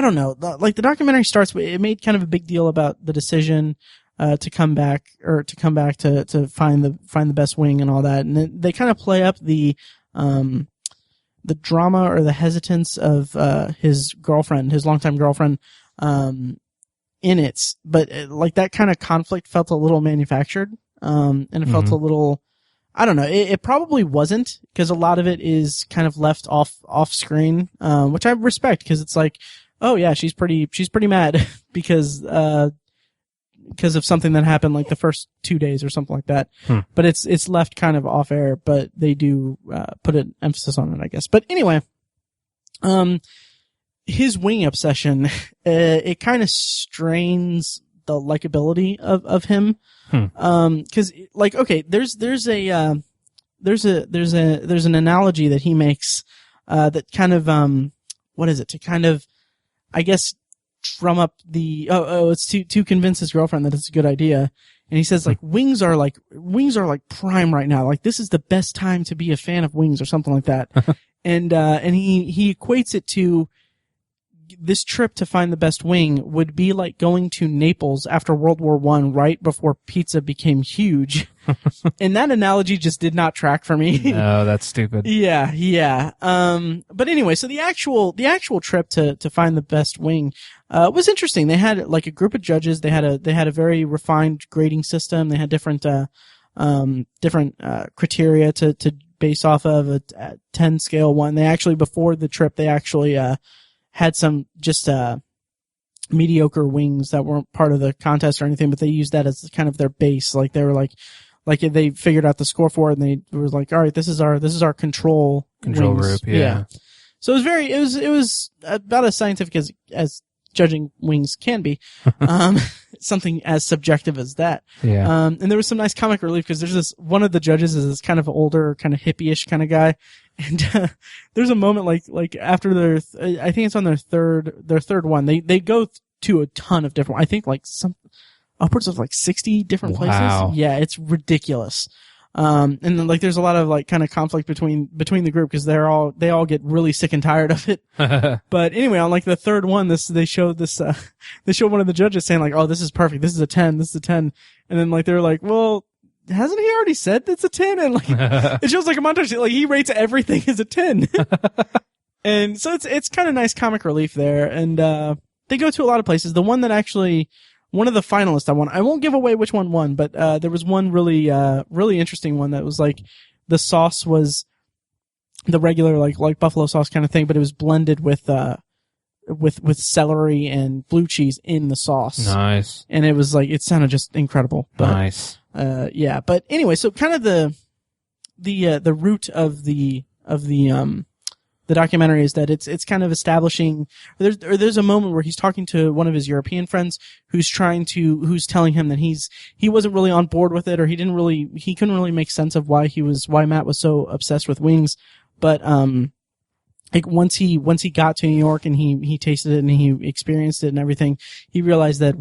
don't know, the documentary starts with, it made kind of a big deal about the decision, to come back to find the best wing and all that. And then they kind of play up the drama or the hesitance of his longtime girlfriend in it, but like that kind of conflict felt a little manufactured, and it felt a little, I don't know, it probably wasn't, because a lot of it is kind of left off screen, which I respect, because it's like, oh yeah, she's pretty mad because of something that happened like the first 2 days or something like that. But it's left kind of off air, but they do, put an emphasis on it, I guess. But anyway, his wing obsession, it kind of strains the likability of him. Cause like, okay, there's an analogy that he makes, that kind of, what is it? To kind of, I guess, drum up the it's to convince his girlfriend that it's a good idea. And he says like wings are like prime right now, like this is the best time to be a fan of wings or something like that. And he equates it to this trip to find the best wing would be like going to Naples after World War I, right before pizza became huge. And that analogy just did not track for me. No, that's stupid. Yeah. But anyway, so the actual trip to find the best wing, was interesting. They had like a group of judges. They had a very refined grading system. They had different criteria to base off of a 10 scale one. They actually, before the trip, they actually, had some just mediocre wings that weren't part of the contest or anything, but they used that as kind of their base. Like they were like they figured out the score for it, and they were like, all right, this is our control wings. Group. Yeah. So it was about as scientific as judging wings can be. Something as subjective as that. Yeah. And there was some nice comic relief, because there's one of the judges is this kind of older, kind of hippie-ish kind of guy. And, there's a moment like after I think it's on their third one, they go to a ton of different, I think like upwards of like 60 different places. Yeah, it's ridiculous. And then like there's a lot of like kind of conflict between the group, because they all get really sick and tired of it. But anyway, on like the third one, they show one of the judges saying like, oh, this is perfect. This is a 10. This is a 10. And then like, they're like, well, hasn't he already said it's a 10? And like, it shows like a montage, like he rates everything as a 10. And so it's kind of nice comic relief there. And, they go to a lot of places. The one that actually, one of the finalists I won't give away which one won, but, there was one really interesting one that was like, the sauce was the regular, like buffalo sauce kind of thing, but it was blended with celery and blue cheese in the sauce. Nice. And it was like, it sounded just incredible. But, nice. Yeah. But anyway, so kind of the root of the documentary is that it's kind of establishing, there's a moment where he's talking to one of his European friends who's telling him that he wasn't really on board with it, or he couldn't really make sense of why Matt was so obsessed with wings. But, like once he got to New York and he tasted it and he experienced it and everything, he realized that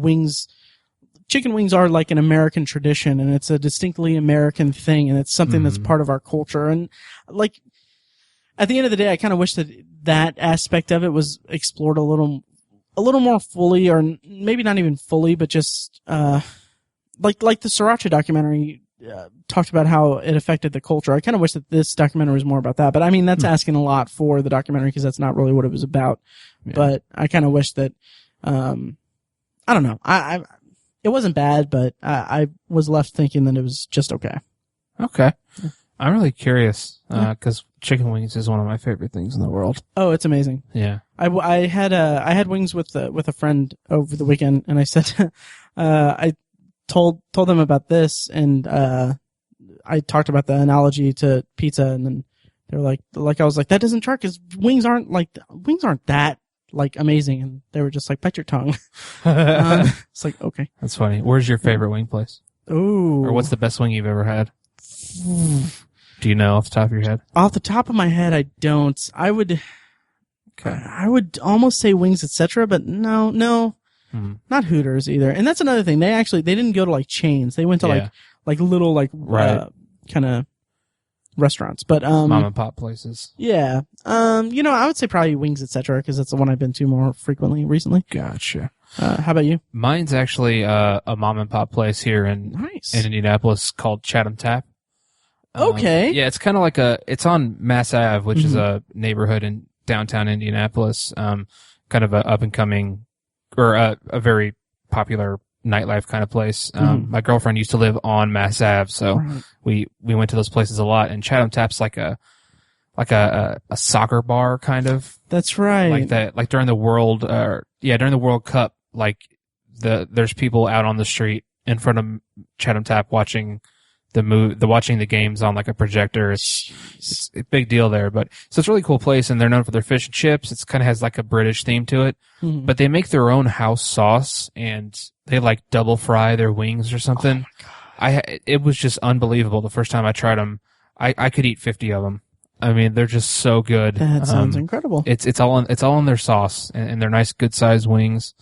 chicken wings are like an American tradition, and it's a distinctly American thing, and it's something that's part of our culture. And like, at the end of the day, I kind of wish that aspect of it was explored a little a little more fully, or maybe not even fully, but just like the Sriracha documentary talked about how it affected the culture. I kind of wish that this documentary was more about that, but I mean that's asking a lot for the documentary because that's not really what it was about. Yeah. But I kind of wish that I don't know. It wasn't bad, but I was left thinking that it was just okay. Okay. I'm really curious, cause chicken wings is one of my favorite things in the world. Oh, it's amazing. Yeah. I had wings with a friend over the weekend, and I said, I told them about this, and, I talked about the analogy to pizza, and then they were like, I was like, that doesn't track, cause wings aren't that, like, amazing, and they were just like, bite your tongue. It's like, okay. That's funny. Where's your favorite wing place? Ooh. Or what's the best wing you've ever had? Do you know off the top of your head? Off the top of my head, I don't. I would almost say Wings Etc., but no, not Hooters either. And that's another thing. They didn't go to like chains. They went to like little kind of restaurants, but mom and pop places. Yeah. I would say probably Wings Etc. because that's the one I've been to more frequently recently. Gotcha. How about you? Mine's actually a mom and pop place here in Indianapolis called Chatham Tap. Okay. Yeah, it's kind of like it's on Mass Ave, which is a neighborhood in downtown Indianapolis. Kind of a up and coming, or a very popular nightlife kind of place. My girlfriend used to live on Mass Ave, so we went to those places a lot. And Chatham Tap's like a soccer bar kind of. That's right. Like that, like during the during the World Cup, like there's people out on the street in front of Chatham Tap watching watching the games on like a projector. It's a big deal there, but so it's a really cool place, and they're known for their fish and chips. It's kind of has like a British theme to it, but they make their own house sauce, and they like double fry their wings or something. Oh my God. It was just unbelievable. The first time I tried them, I could eat 50 of them. I mean, they're just so good. That sounds incredible. It's all in their sauce, and they're nice, good sized wings.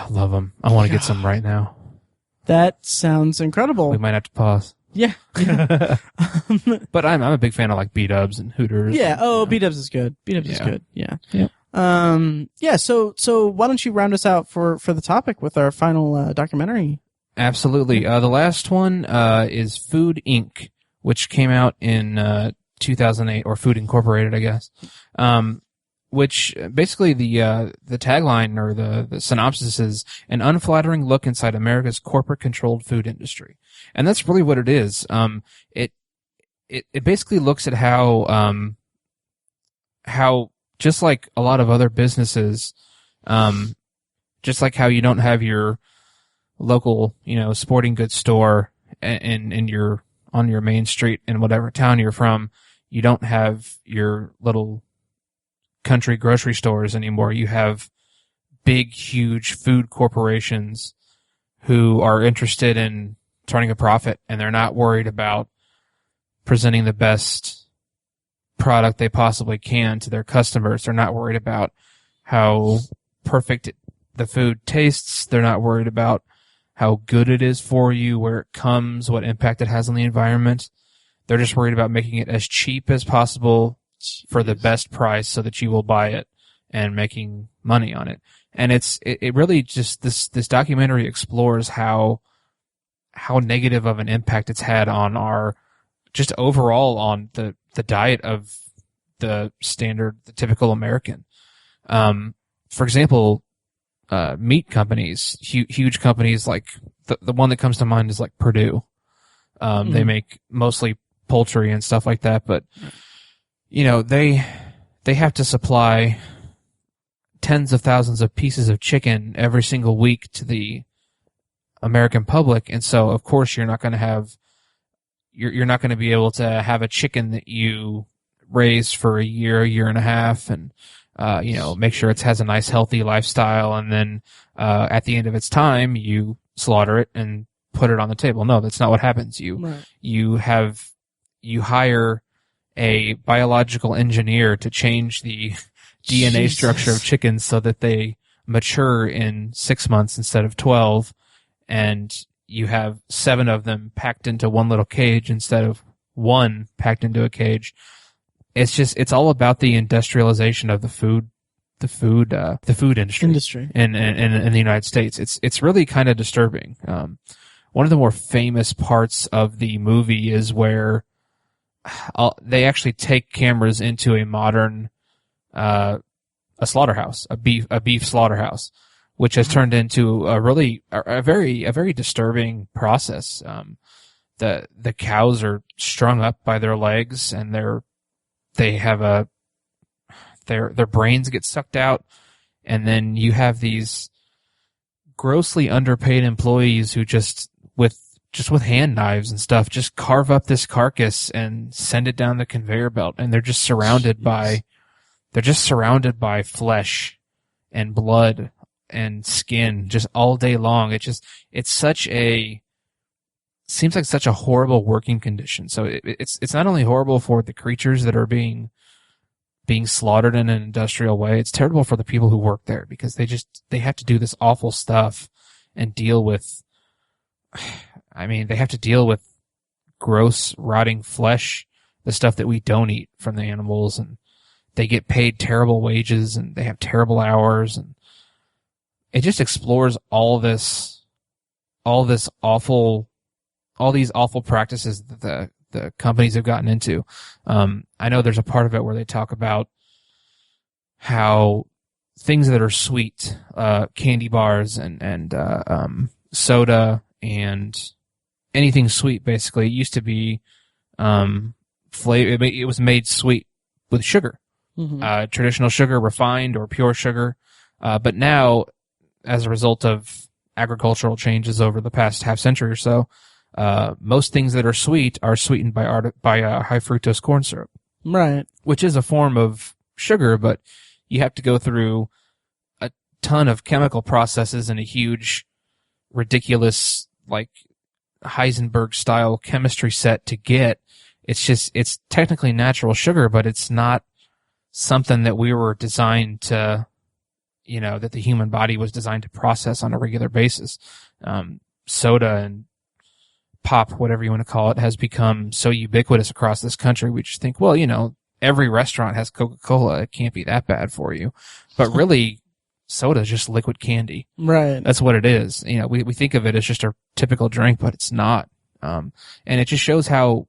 Love them. I want to get some right now. That sounds incredible. We might have to pause. Yeah. But I'm a big fan of like B-dubs and Hooters. Yeah. B-dubs is good. B-dubs is good. Yeah. Yeah. So why don't you round us out for the topic with our final documentary? Absolutely. The last one is Food Inc., which came out in 2008, or Food Incorporated, I guess. Which basically the tagline or the synopsis is an unflattering look inside America's corporate controlled food industry. And that's really what it is. It basically looks at how just like a lot of other businesses, just like how you don't have your local, sporting goods store and you're on your main street in whatever town you're from, you don't have your little country grocery stores anymore. You have big, huge food corporations who are interested in turning a profit, and they're not worried about presenting the best product they possibly can to their customers. They're not worried about how perfect the food tastes. They're not worried about how good it is for you, where it comes, what impact it has on the environment. They're just worried about making it as cheap as possible for the best price so that you will buy it and making money on it. And it really just, this documentary explores how negative of an impact it's had on our, just overall on the diet of the typical American. For example, meat companies, huge companies like the one that comes to mind is like Purdue. They make mostly poultry and stuff like that, but they have to supply tens of thousands of pieces of chicken every single week to the American public. And so, of course, you're not going to be able to have a chicken that you raise for a year and a half and, make sure it has a nice, healthy lifestyle. And then, at the end of its time, you slaughter it and put it on the table. No, that's not what happens. You hire a biological engineer to change the DNA structure of chickens so that they mature in 6 months instead of 12. And you have 7 of them packed into one little cage instead of 1 packed into a cage. It's all about the industrialization of the food food industry in the United States. It's really kind of disturbing. One of the more famous parts of the movie is where they actually take cameras into a modern a slaughterhouse, a beef slaughterhouse, which has turned into a very disturbing process. The cows are strung up by their legs, and their brains get sucked out, and then you have these grossly underpaid employees who just with hand knives and stuff just carve up this carcass and send it down the conveyor belt, and they're just surrounded by flesh and blood and skin just all day long. Seems like such a horrible working condition. So it's not only horrible for the creatures that are being slaughtered in an industrial way, it's terrible for the people who work there, because they have to do this awful stuff and deal with, they have to deal with gross, rotting flesh, the stuff that we don't eat from the animals, and they get paid terrible wages, and they have terrible hours, and it just explores all these awful practices that the companies have gotten into. I know there's a part of it where they talk about how things that are sweet, candy bars and soda and anything sweet, basically, it used to be it was made sweet with sugar, traditional sugar, refined or pure sugar. But now, as a result of agricultural changes over the past half century or so, most things that are sweet are sweetened by high fructose corn syrup, right? Which is a form of sugar, but you have to go through a ton of chemical processes and a huge, ridiculous, like Heisenberg style chemistry set to get. It's technically natural sugar, but it's not something that we were designed to, that the human body was designed to process on a regular basis. Soda and pop, whatever you want to call it, has become so ubiquitous across this country. We just think, well, every restaurant has Coca-Cola. It can't be that bad for you. But really, soda is just liquid candy. Right. That's what it is. We think of it as just a typical drink, but it's not. And it just shows how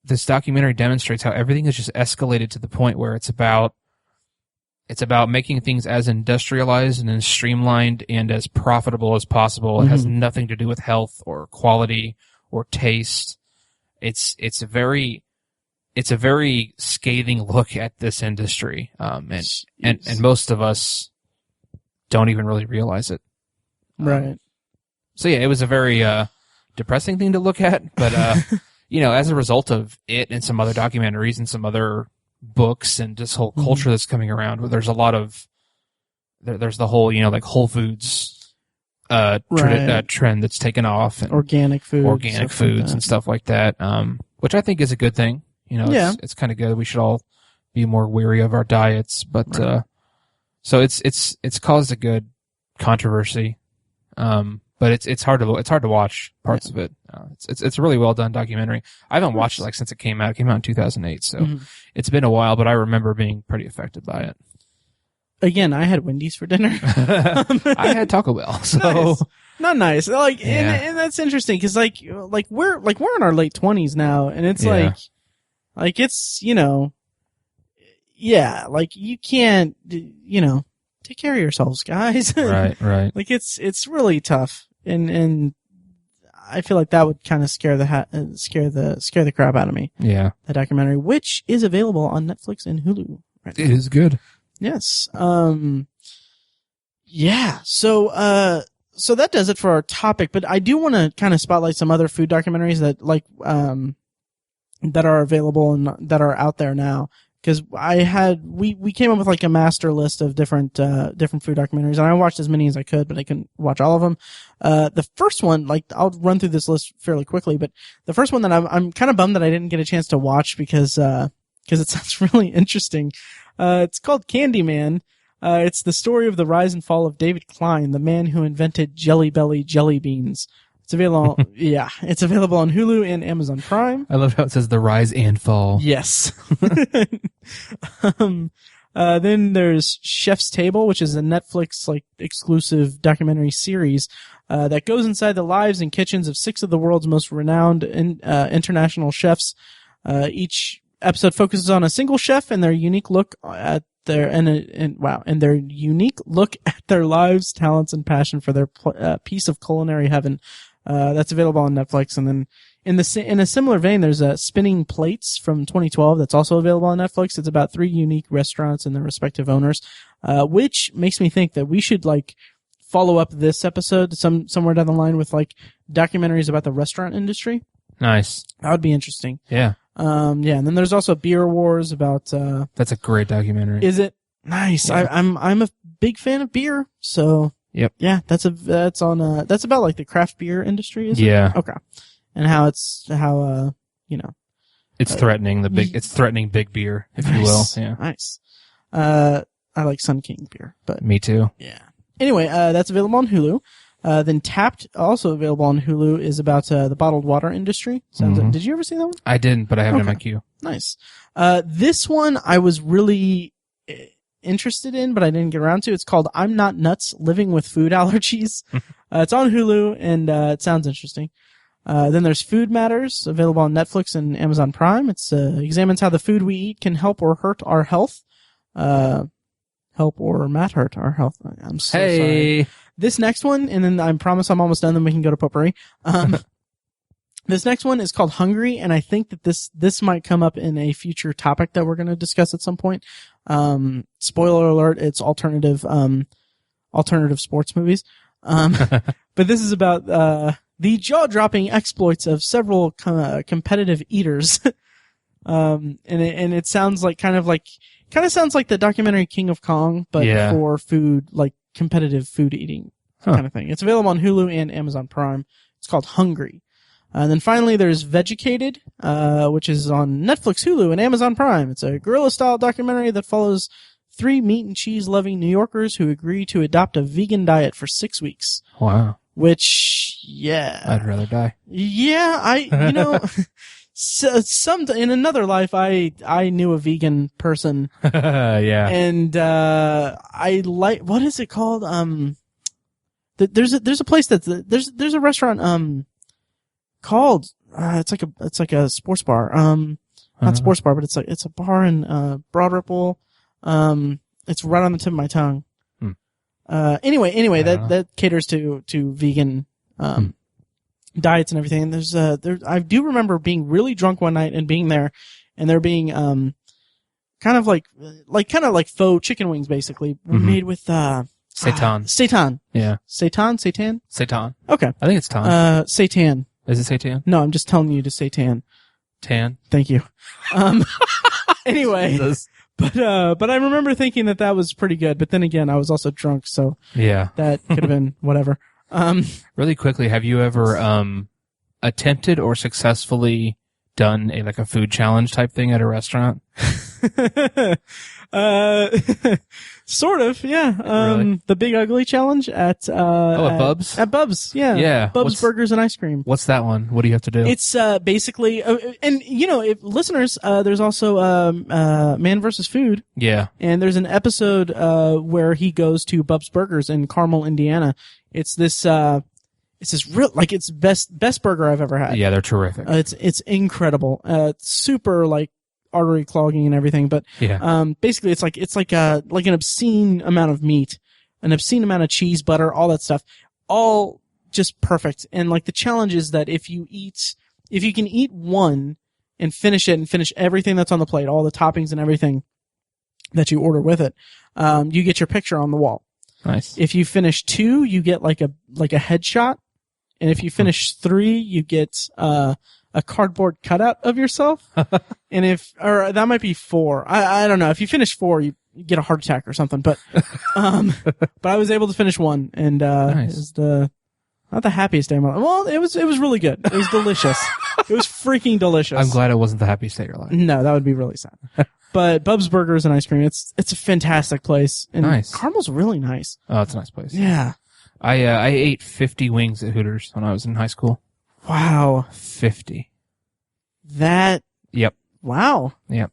this documentary demonstrates how everything is just escalated to the point where it's about making things as industrialized and as streamlined and as profitable as possible. It has nothing to do with health or quality or taste. It's a very scathing look at this industry. And most of us don't even really realize it. Right. So yeah, it was a very, depressing thing to look at, but, as a result of it and some other documentaries and some other books and this whole culture that's coming around, where there's a lot of, there's the whole, like Whole Foods, trend that's taken off, and organic foods like and stuff like that. Which I think is a good thing. It's kind of good. We should all be more wary of our diets, but, so it's caused a good controversy. But it's hard to watch parts of it. It's a really well done documentary. I haven't watched it since it came out. It came out in 2008, so it's been a while, but I remember being pretty affected by it. Again, I had Wendy's for dinner. I had Taco Bell, so nice. Not nice. And that's interesting, because we're in our late 20s now, and it's it's you can't take care of yourselves, guys. Right. It's really tough, and I feel like that would kind of scare the crap out of me. Yeah. The documentary, which is available on Netflix and Hulu right now. It is good. Yes. Yeah. So that does it for our topic, but I do want to kind of spotlight some other food documentaries that that are available and that are out there now. Because we came up with a master list of different food documentaries, and I watched as many as I could, but I couldn't watch all of them. The first one, I'll run through this list fairly quickly, but the first one that I'm kind of bummed that I didn't get a chance to watch because it sounds really interesting. It's called Candyman. It's the story of the rise and fall of David Klein, the man who invented Jelly Belly jelly beans. It's available. It's available on Hulu and Amazon Prime. I love how it says the rise and fall. Yes. Then there's Chef's Table, which is a Netflix like exclusive documentary series that goes inside the lives and kitchens of 6 of the world's most renowned international chefs. Each episode focuses on a single chef and their unique look at their their unique look at their lives, talents, and passion for their piece of culinary heaven. That's available on Netflix. And then in a similar vein, there's Spinning Plates from 2012 that's also available on Netflix. It's about 3 unique restaurants and their respective owners, which makes me think that we should like follow up this episode somewhere down the line with like documentaries about the restaurant industry. Nice. That would be interesting. Yeah. And then there's also Beer Wars about, that's a great documentary. Is it? Nice. Yeah. I'm a big fan of beer. So. Yep. Yeah, that's about like the craft beer industry, is it? Yeah. Okay. And how it's threatening it's threatening big beer, if you will. Yeah. Nice. I like Sun King beer, but. Me too. Yeah. Anyway, that's available on Hulu. Then Tapped, also available on Hulu, is about the bottled water industry. Did you ever see that one? I didn't, but I have it in my queue. Nice. This one I was really interested in, but I didn't get around to. It's called I'm Not Nuts, Living with Food Allergies. It's on Hulu, and it sounds interesting. Then there's Food Matters, available on Netflix and Amazon Prime. It examines how the food we eat can help or hurt our health. Help or not hurt our health. I'm so sorry. This next one, and then I promise I'm almost done, then we can go to Potpourri. This next one is called Hungry, and I think that this might come up in a future topic that we're going to discuss at some point. Spoiler alert, it's alternative sports movies. But this is about, the jaw-dropping exploits of several, competitive eaters. And it sounds like, kind of sounds like the documentary King of Kong, but for food, like competitive food eating kind of thing. It's available on Hulu and Amazon Prime. It's called Hungry. And then finally, there's Vegucated, which is on Netflix, Hulu, and Amazon Prime. It's a guerrilla-style documentary that follows 3 meat and cheese-loving New Yorkers who agree to adopt a vegan diet for 6 weeks. Wow. Which, yeah. I'd rather die. Yeah, in another life, I knew a vegan person. Yeah. And, I like, what is it called? There's a place there's a restaurant, called, it's like a sports bar. Not sports bar, but it's a bar in, Broad Ripple. It's right on the tip of my tongue. Anyway, that caters to vegan, diets and everything. And I do remember being really drunk one night and being there, and there being, kind of like faux chicken wings, basically, made with, Seitan. Seitan. Yeah. Seitan? Okay. I think it's tan. Seitan. Is it seitan? No, I'm just telling you to say tan. Tan. Thank you. Anyway, but I remember thinking that was pretty good, but then again, I was also drunk, so yeah, that could have been whatever. Really quickly, have you ever, attempted or successfully done a food challenge type thing at a restaurant? Sort of, yeah. Really? The Big Ugly Challenge at Bub's? At Bub's, yeah. Yeah. Bub's Burgers and Ice Cream. What's that one? What do you have to do? It's, basically, and if listeners, there's also, Man vs. Food. Yeah. And there's an episode, where he goes to Bub's Burgers in Carmel, Indiana. It's this real, it's best burger I've ever had. Yeah, they're terrific. It's incredible. It's super, artery clogging and everything, but basically it's like an obscene amount of meat, an obscene amount of cheese, butter, all that stuff, all just perfect. And the challenge is that if you can eat one and finish it and finish everything that's on the plate, all the toppings and everything that you order with it, you get your picture on the wall. Nice. If you finish 2, you get a headshot, and if you finish 3, you get a cardboard cutout of yourself. And or that might be 4. I don't know. If you finish 4, you get a heart attack or something. But, but I was able to finish 1, and, nice. It was not the happiest day of my life. Well, it was really good. It was delicious. It was freaking delicious. I'm glad it wasn't the happiest day of your life. No, that would be really sad. But Bub's Burgers and Ice Cream, it's a fantastic place. And nice. Carmel's really nice. Oh, it's a nice place. Yeah. I ate 50 wings at Hooters when I was in high school. Wow. 50. That. Yep. Wow. Yep.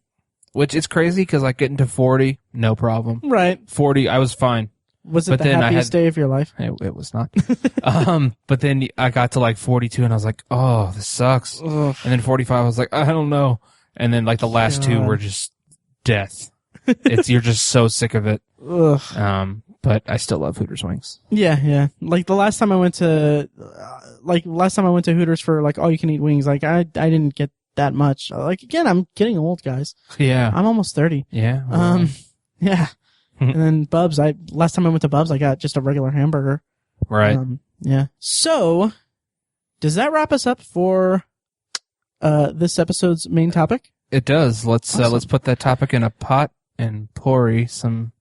Which is crazy because like getting to 40, no problem. Right. 40, I was fine. Was it the happiest day of your life? It was not. But then I got to like 42 and I was like, oh, this sucks. Ugh. And then 45, I was like, I don't know. And then like the last two were just death. You're just so sick of it. Ugh. But I still love Hooters wings. Yeah. Like the last time I went to, Hooters for like all you can eat wings, like I didn't get that much. Like again, I'm getting old, guys. Yeah. I'm almost 30. Yeah. Well. Yeah. And then Bubs, last time I went to Bubs, I got just a regular hamburger. Right. Yeah. So, does that wrap us up for this episode's main topic? It does. Let's put that topic in a pot and pourri some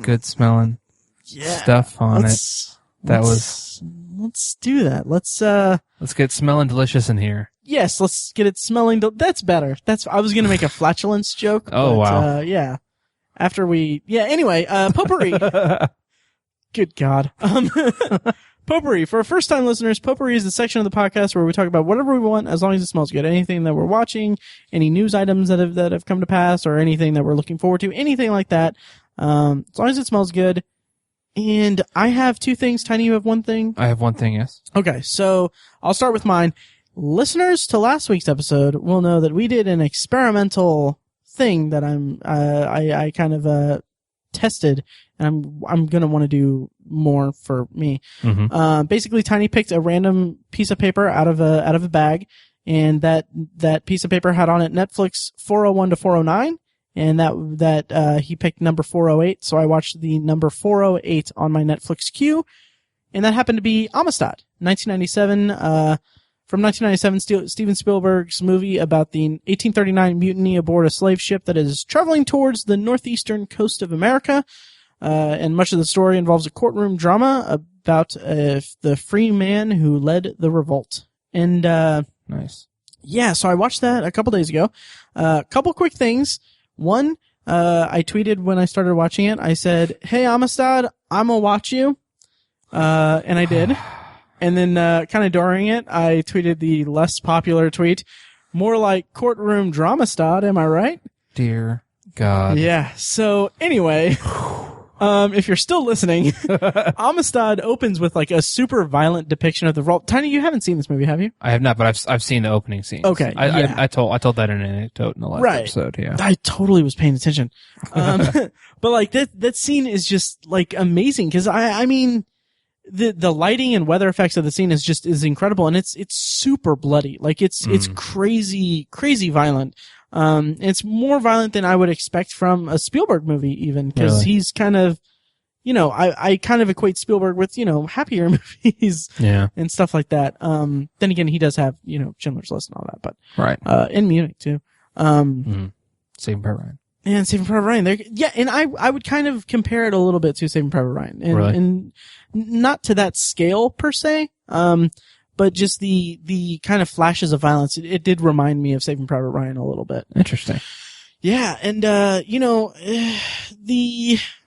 good smelling stuff on it. Let's do that. Let's get smelling delicious in here. Yes, let's get it smelling. That's better. I was gonna make a flatulence joke. Oh, wow. Yeah. Anyway, potpourri. Good God. Potpourri. For our first-time listeners, potpourri is the section of the podcast where we talk about whatever we want as long as it smells good. Anything that we're watching, any news items that have come to pass, or anything that we're looking forward to, anything like that. As long as it smells good. And I have two things. Tiny, you have one thing? I have one thing, yes. Okay, so I'll start with mine. Listeners to last week's episode will know that we did an experimental thing that I kind of tested, and I'm gonna want to do more for me. Mm-hmm. Basically, Tiny picked a random piece of paper out of a bag, and that piece of paper had on it Netflix 401 to 409, and that he picked number 408. So I watched the number 408 on my Netflix queue, and that happened to be Amistad, 1997. From 1997, Steven Spielberg's movie about the 1839 mutiny aboard a slave ship that is traveling towards the northeastern coast of America. And much of the story involves a courtroom drama about the free man who led the revolt. And nice. Yeah, so I watched that a couple days ago. Couple quick things. One, I tweeted when I started watching it. I said, "Hey Amistad, I'm gonna watch you," and I did. And then, kind of during it, I tweeted the less popular tweet, more like courtroom dramastad, am I right? Dear God. Yeah. So anyway, if you're still listening, Amistad opens with like a super violent depiction of the revolt. Tiny, you haven't seen this movie, have you? I have not, but I've seen the opening scenes. Okay. I told that in an anecdote in the last episode. Yeah. I totally was paying attention. But like that scene is just like amazing because I mean, the lighting and weather effects of the scene is incredible, and it's super bloody. Like it's crazy violent. It's more violent than I would expect from a Spielberg movie, even because he's kind of, I kind of equate Spielberg with, happier movies, and stuff like that. Then again, he does have, Schindler's List and all that, but in Munich too. Saving Private Ryan. And Saving Private Ryan. And I would kind of compare it a little bit to Saving Private Ryan. And not to that scale per se, but just the kind of flashes of violence. It did remind me of Saving Private Ryan a little bit. Interesting. Yeah. And,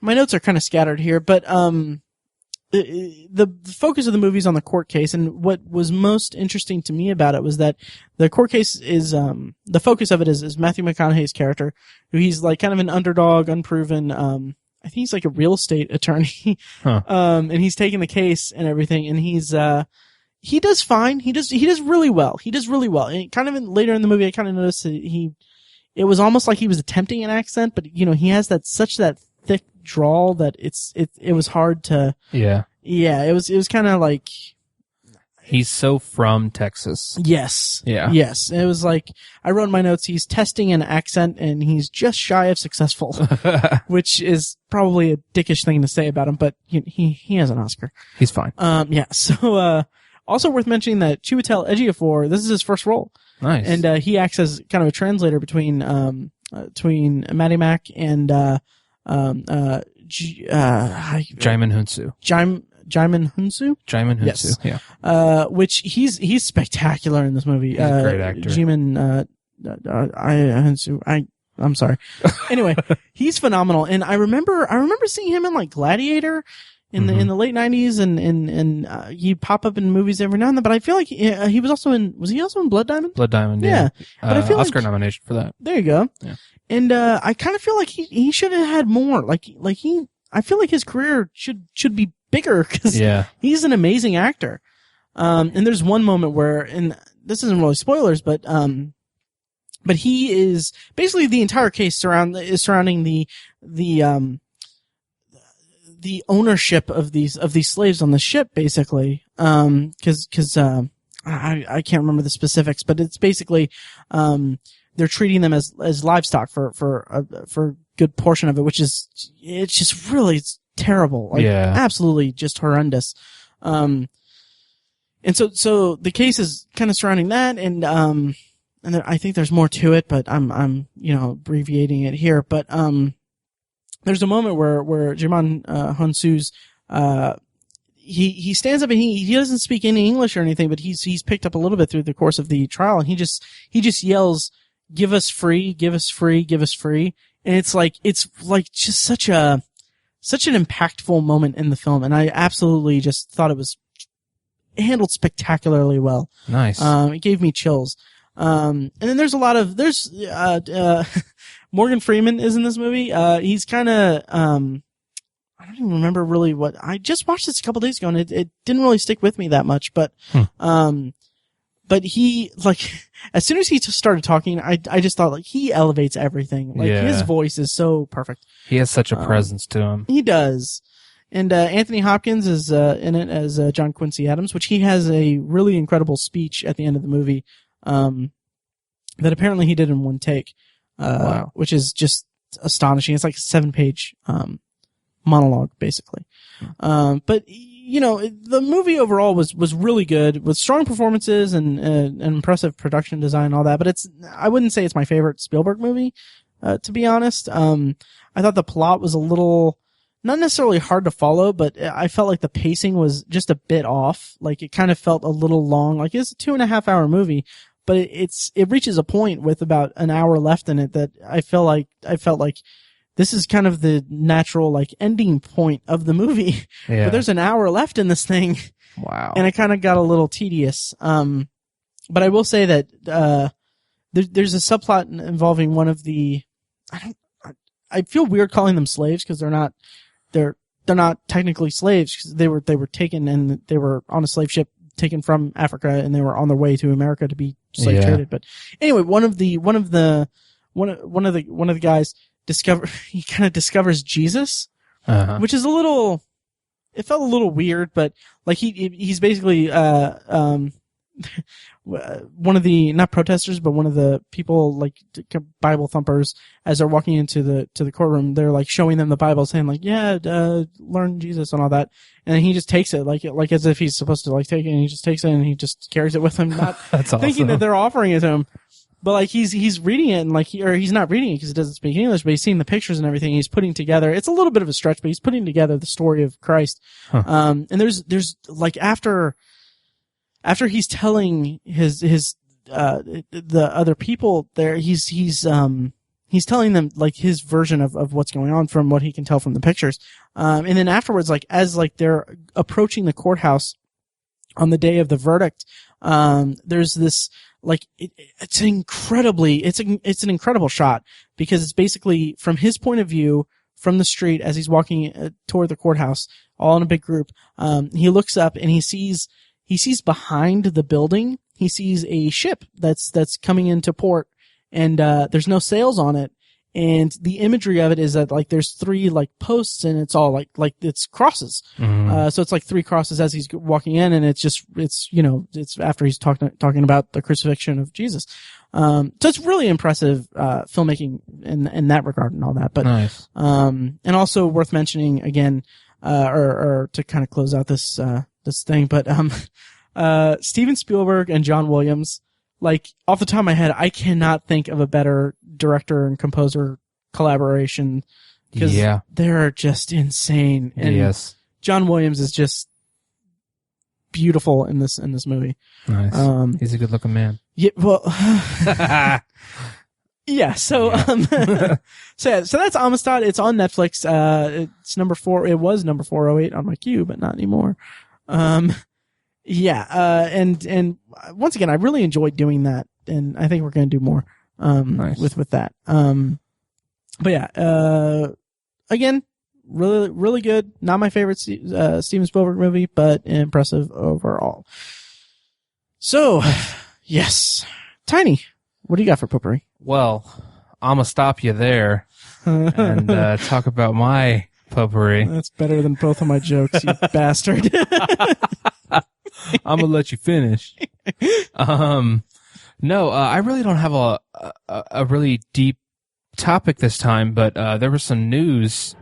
my notes are kind of scattered here, but, the focus of the movie is on the court case, and what was most interesting to me about it was that the court case is the focus of it is Matthew McConaughey's character, who he's like kind of an underdog, unproven. I think he's like a real estate attorney, and he's taking the case and everything, and he does fine. He does really well. And kind of later in the movie, I kind of noticed that it was almost like he was attempting an accent, but he has that thick drawl that it was hard to. It was kind of like. He's so from Texas. Yes. Yeah. Yes. It was like, I wrote in my notes, he's testing an accent and he's just shy of successful, which is probably a dickish thing to say about him, but he has an Oscar. He's fine. Yeah. So, also worth mentioning that Chiwetel Ejiofor, this is his first role. Nice. And, he acts as kind of a translator between Maddie Mac and, Jaimin Hunsu. Jaimin Hunsu? Jaimin Hunsu, yes. Yeah. Which he's spectacular in this movie. He's a great actor. Jaimin, Hunsu, I'm sorry. Anyway, he's phenomenal. And I remember seeing him in like Gladiator in the late 90s, and he'd pop up in movies every now and then. But I feel like he was also in Blood Diamond? Blood Diamond, yeah. But I feel Oscar nomination for that. There you go. Yeah. And I kind of feel like he should have had more. I feel like his career should be bigger because he's an amazing actor. And there's one moment where, and this isn't really spoilers, but he is basically the entire case surrounding the ownership of these slaves on the ship, basically. Cause I can't remember the specifics, but it's basically, they're treating them as livestock for a good portion of it, it's just really terrible. Absolutely just horrendous. And so the case is kind of surrounding that, and I think there's more to it, but I'm abbreviating it here. But there's a moment where Jimon Honsu's he stands up and he doesn't speak any English or anything, but he's picked up a little bit through the course of the trial, and he just yells, "Give us free, give us free, give us free," and it's like just such an impactful moment in the film, and I absolutely just thought it was handled spectacularly well. Nice. It gave me chills. And then there's Morgan Freeman is in this movie. He's kind of, I don't even remember really what, I just watched this a couple days ago, and it didn't really stick with me that much, but he, as soon as he started talking, I just thought, he elevates everything. His voice is so perfect. He has such a presence to him. He does. And Anthony Hopkins is in it as John Quincy Adams, which he has a really incredible speech at the end of the movie that apparently he did in one take, wow. Which is just astonishing. It's like a 7-page monologue, basically. But the movie overall was really good, with strong performances and impressive production design and all that. But I wouldn't say it's my favorite Spielberg movie, to be honest. I thought the plot was a little, not necessarily hard to follow, but I felt like the pacing was just a bit off. It kind of felt a little long. It's a 2.5-hour movie, but it reaches a point with about an hour left in it that I felt like this is kind of the natural ending point of the movie. Yeah. But there's an hour left in this thing. Wow. And it kind of got a little tedious. But I will say that there's a subplot involving one of the, I feel weird calling them slaves because they're not technically slaves, because they were taken, and they were on a slave ship taken from Africa, and they were on their way to America to be slave traded. But anyway, one of the guys discovers Jesus, which is it felt a little weird, but he's basically one of the, not protesters, but one of the people, Bible thumpers, as they're walking into the courtroom, they're showing them the Bible, saying learn Jesus and all that. And he just takes it as if he's supposed to take it, and he just takes it and he just carries it with him, not That's thinking awesome. that they're offering it to him. But he's reading it, and he's not reading it because he doesn't speak English, but he's seeing the pictures and everything. He's putting together, it's a little bit of a stretch, but he's putting together the story of Christ. Huh. And there's after he's telling the other people there, he's telling them his version of what's going on from what he can tell from the pictures. And then afterwards, as they're approaching the courthouse on the day of the verdict, there's this, it's an incredible shot, because it's basically from his point of view from the street as he's walking toward the courthouse, all in a big group. He looks up and he sees behind the building, he sees a ship that's coming into port, and there's no sails on it. And the imagery of it is that there's 3 posts, and it's all it's crosses. Mm-hmm. So it's 3 crosses as he's walking in, and it's after he's talking about the crucifixion of Jesus. So it's really impressive filmmaking in that regard and all that. But nice. And also worth mentioning again, or to kind of close out this thing, but Steven Spielberg and John Williams, off the top of my head, I cannot think of a better director and composer collaboration, because they're just insane. And yes. John Williams is just beautiful in this movie. Nice. He's a good looking man. Yeah, well, Yeah, so so that's Amistad. It's on Netflix. It's number 4. It was number 408 on my queue, but not anymore. And once again, I really enjoyed doing that, and I think we're going to do more Nice. with that. But yeah, again, really good. Not my favorite Steven Spielberg movie, but impressive overall. So, yes, Tiny, what do you got for Potpourri? Well, I'm gonna stop you there and talk about my potpourri. That's better than both of my jokes, you bastard. I'm gonna let you finish. No, I really don't have a really deep topic this time, but there was some news.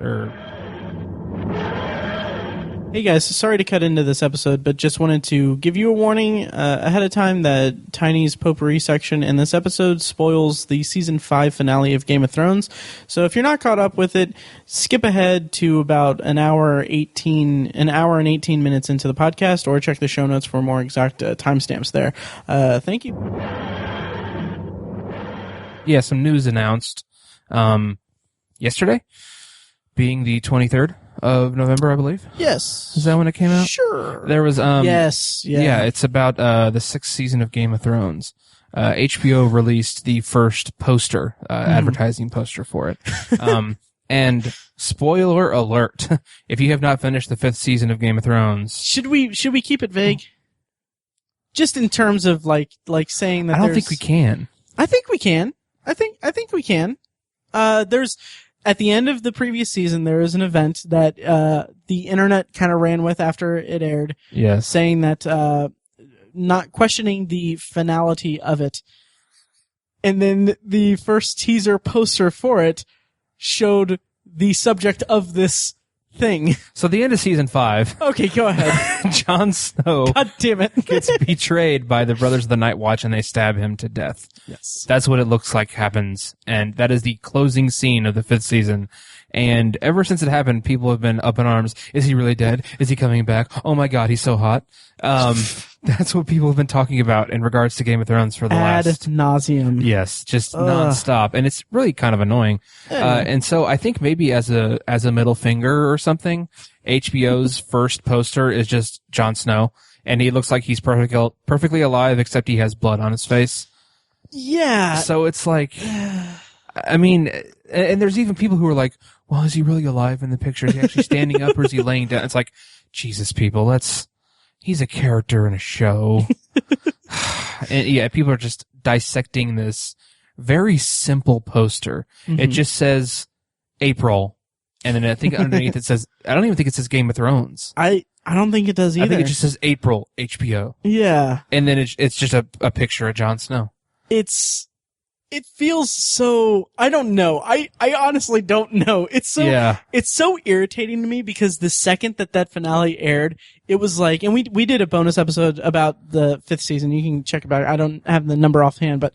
Hey guys, sorry to cut into this episode, but just wanted to give you a warning ahead of time that Tiny's potpourri section in this episode spoils the season 5 finale of Game of Thrones. So if you're not caught up with it, skip ahead to about an hour and 18 minutes into the podcast, or check the show notes for more exact timestamps there. Thank you. Yeah, some news announced yesterday, being the 23rd of November, I believe. Yes. Is that when it came out? Sure. There was yes. Yeah, it's about the 6th season of Game of Thrones. HBO released the first poster, advertising poster for it. And spoiler alert, if you have not finished the 5th season of Game of Thrones, should we keep it vague? Just in terms of like saying that I don't think we can. I think we can. I think we can. There's at the end of the previous season, there was an event that the internet kind of ran with after it aired. Yes. Saying that not questioning the finality of it. And then the first teaser poster for it showed the subject of this thing. So the end of season 5. Okay, go ahead. Jon Snow God damn it. gets betrayed by the Brothers of the Night Watch and they stab him to death. Yes. That's what it looks like happens. And that is the closing scene of the 5th season. And ever since it happened, people have been up in arms. Is he really dead? Is he coming back? Oh my God, he's so hot. That's what people have been talking about in regards to Game of Thrones for the Ad last... nauseum. Yes, just nonstop. And it's really kind of annoying. And so I think maybe as a middle finger or something, HBO's first poster is just Jon Snow. And he looks like he's perfectly alive, except he has blood on his face. Yeah. So it's like, I mean, and there's even people who are like, well, is he really alive in the picture? Is he actually standing up or is he laying down? It's like, Jesus, people, he's a character in a show. And yeah, people are just dissecting this very simple poster. Mm-hmm. It just says April. And then I think underneath it says, I don't even think it says Game of Thrones. I don't think it does either. I think it just says April, HBO. Yeah. And then it's just a picture of Jon Snow. It feels so, I don't know. I honestly don't know. It's so irritating to me because the second that finale aired, it was like, and we did a bonus episode about the 5th season. You can check it out. I don't have the number offhand, but,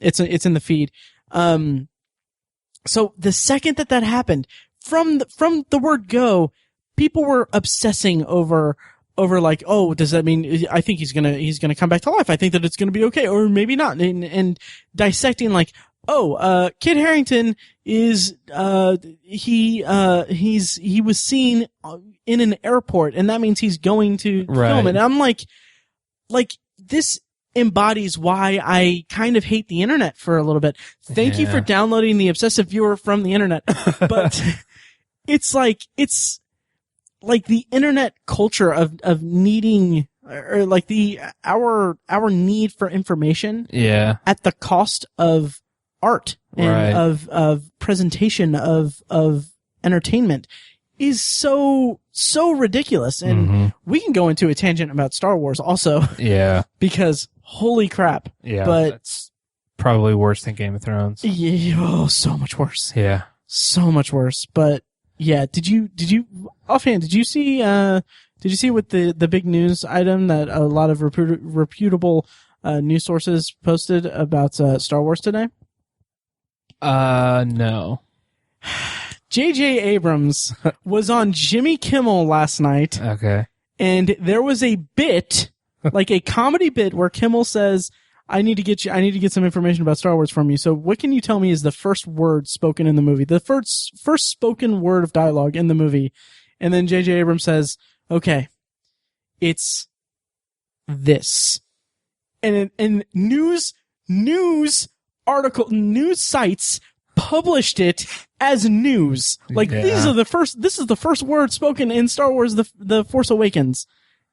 it's in the feed. So the second that happened, from the word go, people were obsessing over like, oh, does that mean, I think he's gonna come back to life. I think that it's gonna be okay, or maybe not. And dissecting like, oh, Kit Harington is, he was seen in an airport, and that means he's going to film it. And I'm like, this embodies why I kind of hate the internet for a little bit. Thank you for downloading the obsessive viewer from the internet. But it's like the internet culture of needing, or like our need for information. Yeah. At the cost of art and of presentation of entertainment is so ridiculous. And we can go into a tangent about Star Wars also. Yeah. Because holy crap. Yeah. But that's probably worse than Game of Thrones. Yeah. Oh, so much worse. Yeah. So much worse. But yeah, did you offhand, did you see with the big news item that a lot of reputable news sources posted about Star Wars today? No. J.J. Abrams was on Jimmy Kimmel last night. Okay. And there was a bit, like a comedy bit, where Kimmel says, I need to get some information about Star Wars from you. So what can you tell me is the first word spoken in the movie? The first spoken word of dialogue in the movie. And then J.J. Abrams says, okay, it's this. And news sites published it as news. Like, this is the first word spoken in Star Wars, The Force Awakens.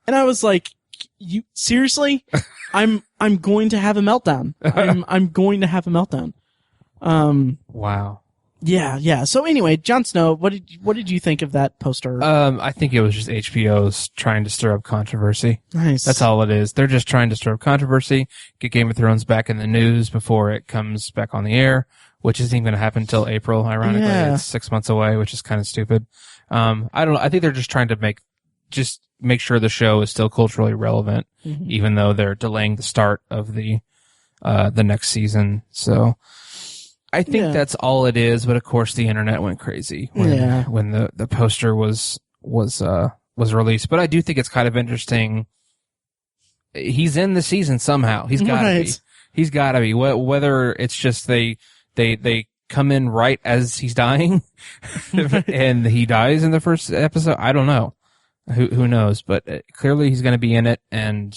And I was like, you seriously? I'm going to have a meltdown. I'm going to have a meltdown. Wow. Yeah. So anyway, Jon Snow, what did you think of that poster? I think it was just HBO's trying to stir up controversy. Nice. That's all it is. They're just trying to stir up controverscy, get Game of Thrones back in the news before it comes back on the air, which isn't even going to happen until April. Ironically, It's 6 months away, which is kind of stupid. I don't know. I think they're just trying to make sure the show is still culturally relevant, even though they're delaying the start of the next season. So I think that's all it is. But of course, the internet went crazy when the poster was released. But I do think it's kind of interesting. He's in the season somehow. He's got to be. He's got to be. Whether it's just they come in right as he's dying, and he dies in the first episode. I don't know. Who knows? But clearly he's going to be in it, and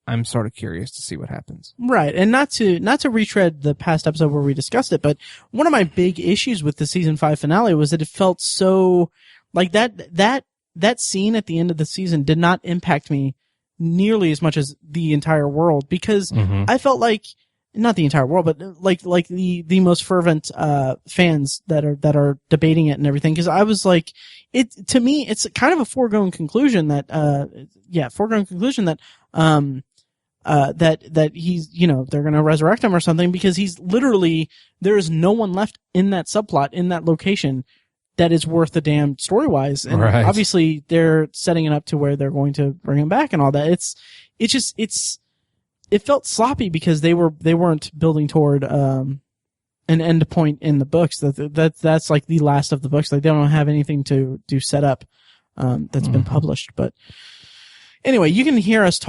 I'm sort of curious to see what happens. Right, and not to retread the past episode where we discussed it, but one of my big issues with the season 5 finale was that it felt so like that scene at the end of the season did not impact me nearly as much as the entire world, because I felt like, not the entire world, but like the most fervent fans that are debating it and everything, because I was like, to me it's kind of a foregone conclusion that that he's, they're going to resurrect him or something, because he's literally, there is no one left in that subplot, in that location, that is worth a damn story-wise. And obviously they're setting it up to where they're going to bring him back and all that. It felt sloppy because they weren't building toward, an end point in the books. That's like the last of the books. Like, they don't have anything to set up, that's been published. But anyway, you can hear us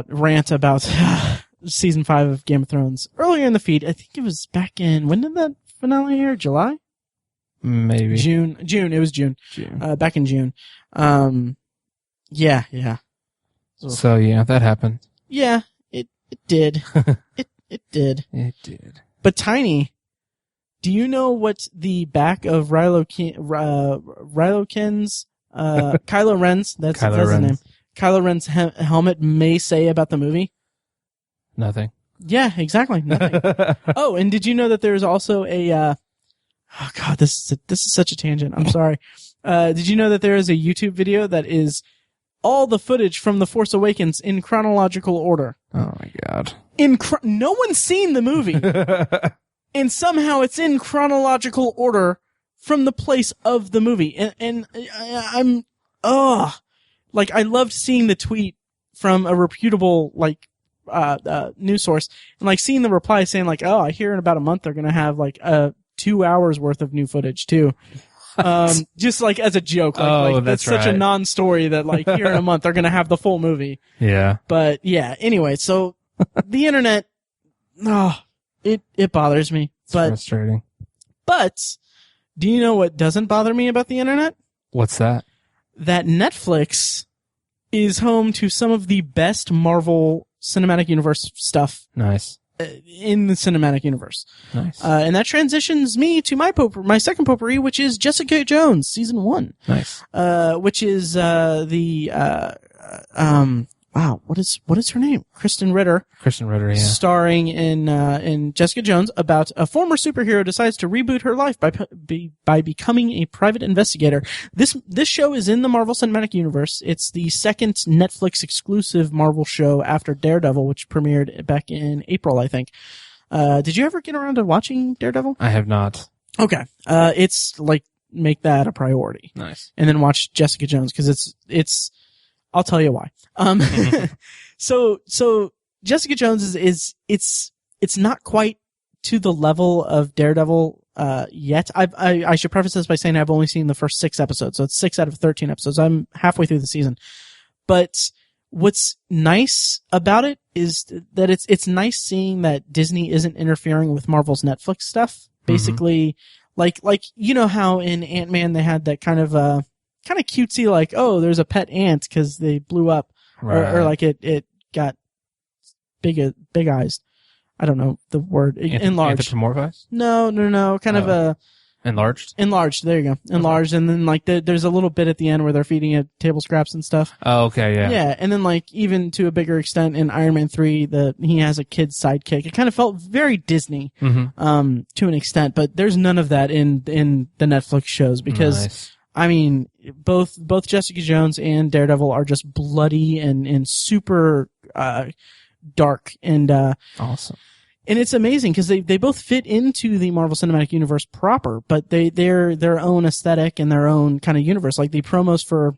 rant about season 5 of Game of Thrones earlier in the feed. I think it was back in, when did that finale air? July? Maybe. June. It was June. Back in June. Yeah. So yeah, that happened. Yeah, it did. It did. It did. But Tiny, do you know what the back of Kylo Ren's, that's the name, Kylo Ren's helmet may say about the movie? Nothing. Yeah, exactly. Nothing. Oh, and did you know that there's also a, oh god, this is such a tangent. I'm sorry. Did you know that there is a YouTube video that is all the footage from The Force Awakens in chronological order? Oh my god. No one's seen the movie. And somehow it's in chronological order from the place of the movie. And I'm, like, I loved seeing the tweet from a reputable, like, news source, and like seeing the reply saying like, oh, I hear in about a month they're going to have like 2 hours worth of new footage too. Just like as a joke. That's such a non-story that like here in a month they're going to have the full movie. Yeah. But yeah, anyway, so the internet, it bothers me. It's frustrating. But do you know what doesn't bother me about the internet? What's that? That Netflix is home to some of the best Marvel Cinematic Universe stuff. Nice. In the cinematic universe. Nice. And that transitions me to my second potpourri, which is Jessica Jones, season 1. Nice. Which is, wow, what is her name? Kristen Ritter. Kristen Ritter, yeah. Starring in Jessica Jones, about a former superhero decides to reboot her life by becoming a private investigator. This show is in the Marvel Cinematic Universe. It's the second Netflix exclusive Marvel show after Daredevil, which premiered back in April, I think. Did you ever get around to watching Daredevil? I have not. Okay. It's like, make that a priority. Nice. And then watch Jessica Jones, because it's I'll tell you why. So Jessica Jones is it's not quite to the level of Daredevil, yet. I should preface this by saying I've only seen the first 6 episodes, so it's 6 out of 13 episodes. I'm halfway through the season. But what's nice about it is that it's nice seeing that Disney isn't interfering with Marvel's Netflix stuff. Basically, like you know how in Ant-Man they had that kind of cutesy, like, oh, there's a pet ant because they blew up, or like it got big eyes. I don't know the word. Enlarged. Anthropomorphized? No. Kind of a enlarged. Enlarged. There you go. Enlarged, and then like there's a little bit at the end where they're feeding it table scraps and stuff. Oh, okay, yeah. Yeah, and then like even to a bigger extent in Iron Man 3, he has a kid's sidekick. It kind of felt very Disney, to an extent, but there's none of that in the Netflix shows because. Nice. I mean, both Jessica Jones and Daredevil are just bloody and super dark and awesome. And it's amazing because they both fit into the Marvel Cinematic Universe proper, but they're their own aesthetic and their own kind of universe. Like the promos for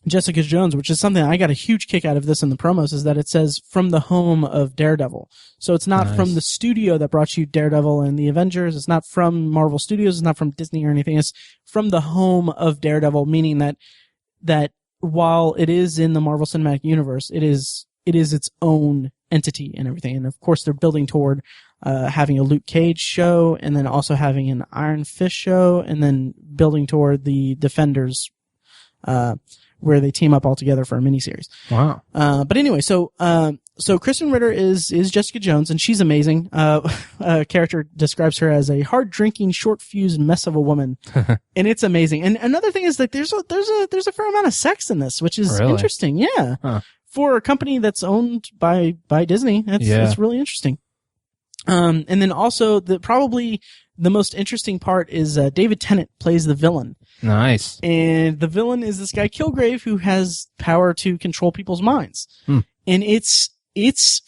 Jessica Jones, which is something I got a huge kick out of this in the promos, is that it says from the home of Daredevil. So it's not from the studio that brought you Daredevil and the Avengers. It's not from Marvel Studios. It's not from Disney or anything. It's from the home of Daredevil, meaning that while it is in the Marvel Cinematic Universe, it is its own entity and everything. And of course, they're building toward having a Luke Cage show, and then also having an Iron Fist show, and then building toward the Defenders, where they team up all together for a miniseries. Wow. But anyway, so Kristen Ritter is Jessica Jones, and she's amazing. A character describes her as a hard-drinking, short-fused mess of a woman, and it's amazing. And another thing is that there's a fair amount of sex in this, which is interesting. Yeah. Huh. For a company that's owned by Disney, it's really interesting. And then also probably the most interesting part is David Tennant plays the villain. Nice. And the villain is this guy Kilgrave, who has power to control people's minds. And it's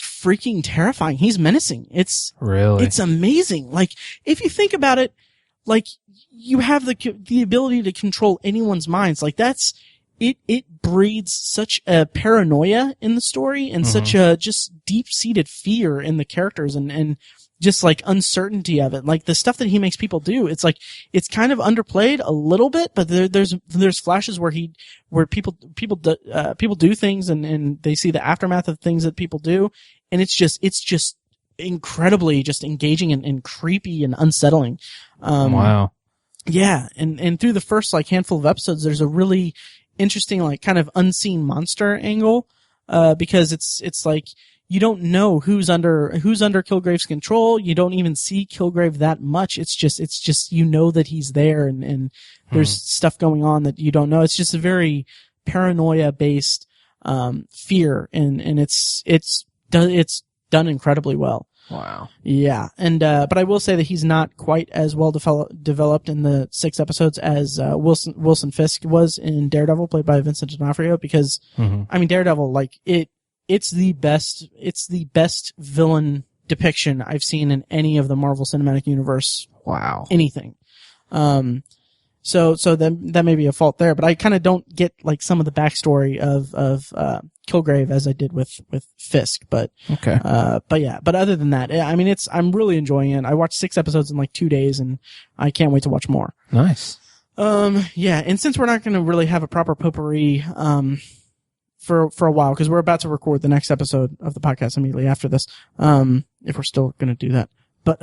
freaking terrifying. He's menacing. It's amazing. Like, if you think about it, like, you have the ability to control anyone's minds. Like, it breeds such a paranoia in the story and such a just deep-seated fear in the characters and just like uncertainty of it. Like the stuff that he makes people do, it's like, it's kind of underplayed a little bit, but there's flashes where people do things and they see the aftermath of things that people do. And it's just incredibly just engaging and creepy and unsettling. Wow. Yeah. And through the first like handful of episodes, there's a really interesting, like, kind of unseen monster angle, because it's like, you don't know who's under Kilgrave's control. You don't even see Kilgrave that much. It's just, you know that he's there and there's stuff going on that you don't know. It's just a very paranoia based, fear and it's done incredibly well. Wow. Yeah. And, but I will say that he's not quite as well developed in the 6 episodes as, Wilson Fisk was in Daredevil, played by Vincent D'Onofrio, because, I mean, Daredevil, like, it's the best villain depiction I've seen in any of the Marvel Cinematic Universe. Wow. Anything. So that may be a fault there, but I kind of don't get like some of the backstory of Kilgrave as I did with Fisk, but other than that, I mean, I'm really enjoying it. I watched 6 episodes in like 2 days and I can't wait to watch more. Nice. Yeah. And since we're not going to really have a proper potpourri, for a while, because we're about to record the next episode of the podcast immediately after this, if we're still going to do that. But,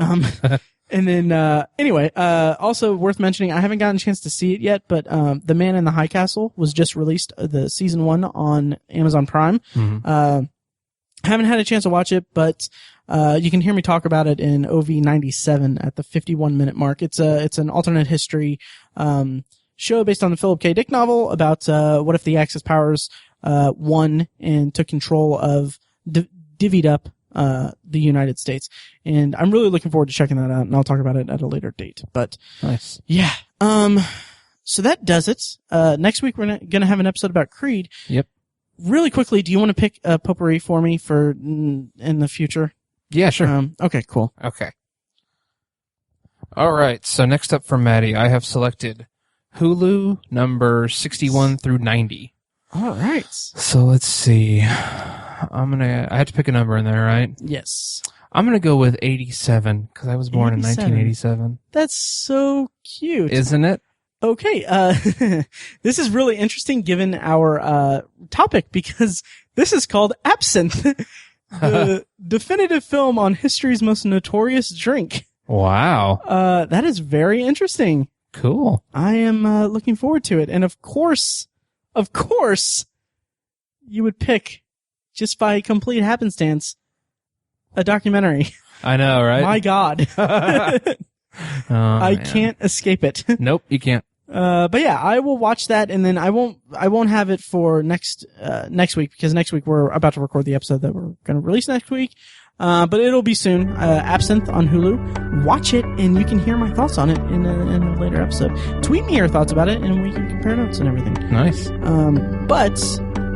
and then, anyway, also worth mentioning, I haven't gotten a chance to see it yet, but, The Man in the High Castle was just released, the season 1 on Amazon Prime. Haven't had a chance to watch it, but, you can hear me talk about it in OV97 at the 51-minute mark. It's an alternate history, show based on the Philip K. Dick novel about, what if the Axis powers, won and took control of, divvied up, the United States. And I'm really looking forward to checking that out, and I'll talk about it at a later date. But nice. Yeah. So that does it. Next week we're going to have an episode about Creed. Yep. Really quickly, do you want to pick a potpourri for me for in the future? Yeah, sure. Okay, cool. Okay. All right. So next up from Maddie, I have selected Hulu number 61 through 90. All right. So let's see. I have to pick a number in there, right? Yes. I'm going to go with 87 because I was born in 1987. That's so cute. Isn't it? Okay. This is really interesting given our topic, because This is called Absinthe, the definitive film on history's most notorious drink. Wow. That is very interesting. Cool. I am looking forward to it. And of course, you would pick, just by complete happenstance, a documentary. I know, right? My God. I can't escape it. Nope, you can't. But yeah, I will watch that, and then I won't have it for next week, because next week we're about to record the episode that we're going to release next week. But it'll be soon. Absinthe on Hulu. Watch it, and you can hear my thoughts on it in a later episode. Tweet me your thoughts about it, and we can compare notes and everything. Nice. But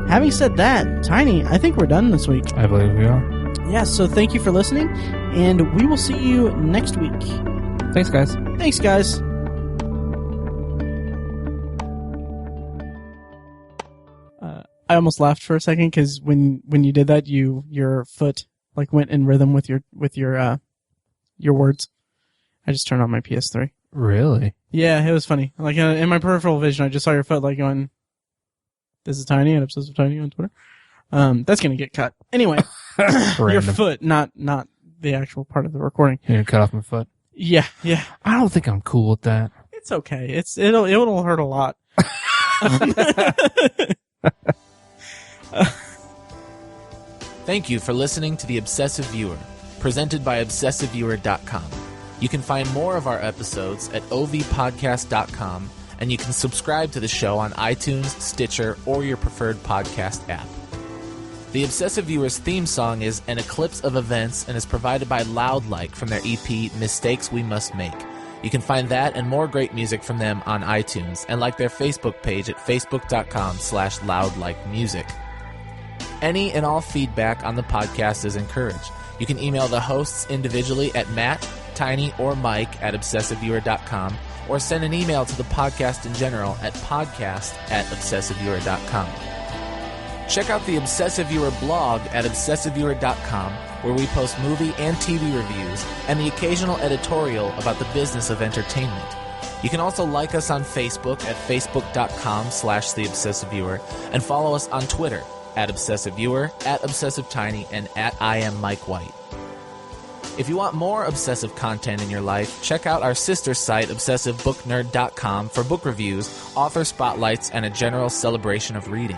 having said that, Tiny, I think we're done this week. I believe we are. Yeah, so thank you for listening, and we will see you next week. Thanks, guys. Thanks, guys. I almost laughed for a second because when you did that, your foot like went in rhythm with your words. I just turned on my PS3. Really? Yeah, it was funny. Like in my peripheral vision, I just saw your foot like going. This is Tiny at Obsessive Tiny on Twitter. That's gonna get cut anyway. Your foot, not the actual part of the recording. You're gonna cut off my foot? Yeah. I don't think I'm cool with that. It's okay. It'll hurt a lot. Thank you for listening to The Obsessive Viewer, presented by ObsessiveViewer.com. You can find more of our episodes at ovpodcast.com, and you can subscribe to the show on iTunes, Stitcher, or your preferred podcast app. The Obsessive Viewer's theme song is An Eclipse of Events and is provided by Loudlike from their EP Mistakes We Must Make. You can find that and more great music from them on iTunes and like their Facebook page at facebook.com/loudlikemusic. Any and all feedback on the podcast is encouraged. You can email the hosts individually at Matt, Tiny, or Mike at ObsessiveViewer.com, or send an email to the podcast in general at podcast@ObsessiveViewer.com. Check out the Obsessive Viewer blog at ObsessiveViewer.com, where we post movie and TV reviews and the occasional editorial about the business of entertainment. You can also like us on Facebook at facebook.com/TheObsessiveViewer and follow us on Twitter at ObsessiveViewer, at ObsessiveTiny, and at IamMikeWhite. If you want more obsessive content in your life, check out our sister site, ObsessiveBookNerd.com, for book reviews, author spotlights, and a general celebration of reading.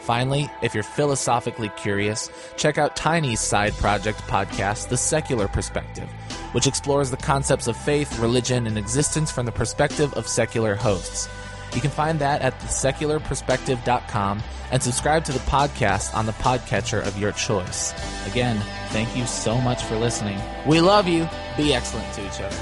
Finally, if you're philosophically curious, check out Tiny's side project podcast, The Secular Perspective, which explores the concepts of faith, religion, and existence from the perspective of secular hosts. You can find that at thesecularperspective.com and subscribe to the podcast on the podcatcher of your choice. Again, thank you so much for listening. We love you. Be excellent to each other.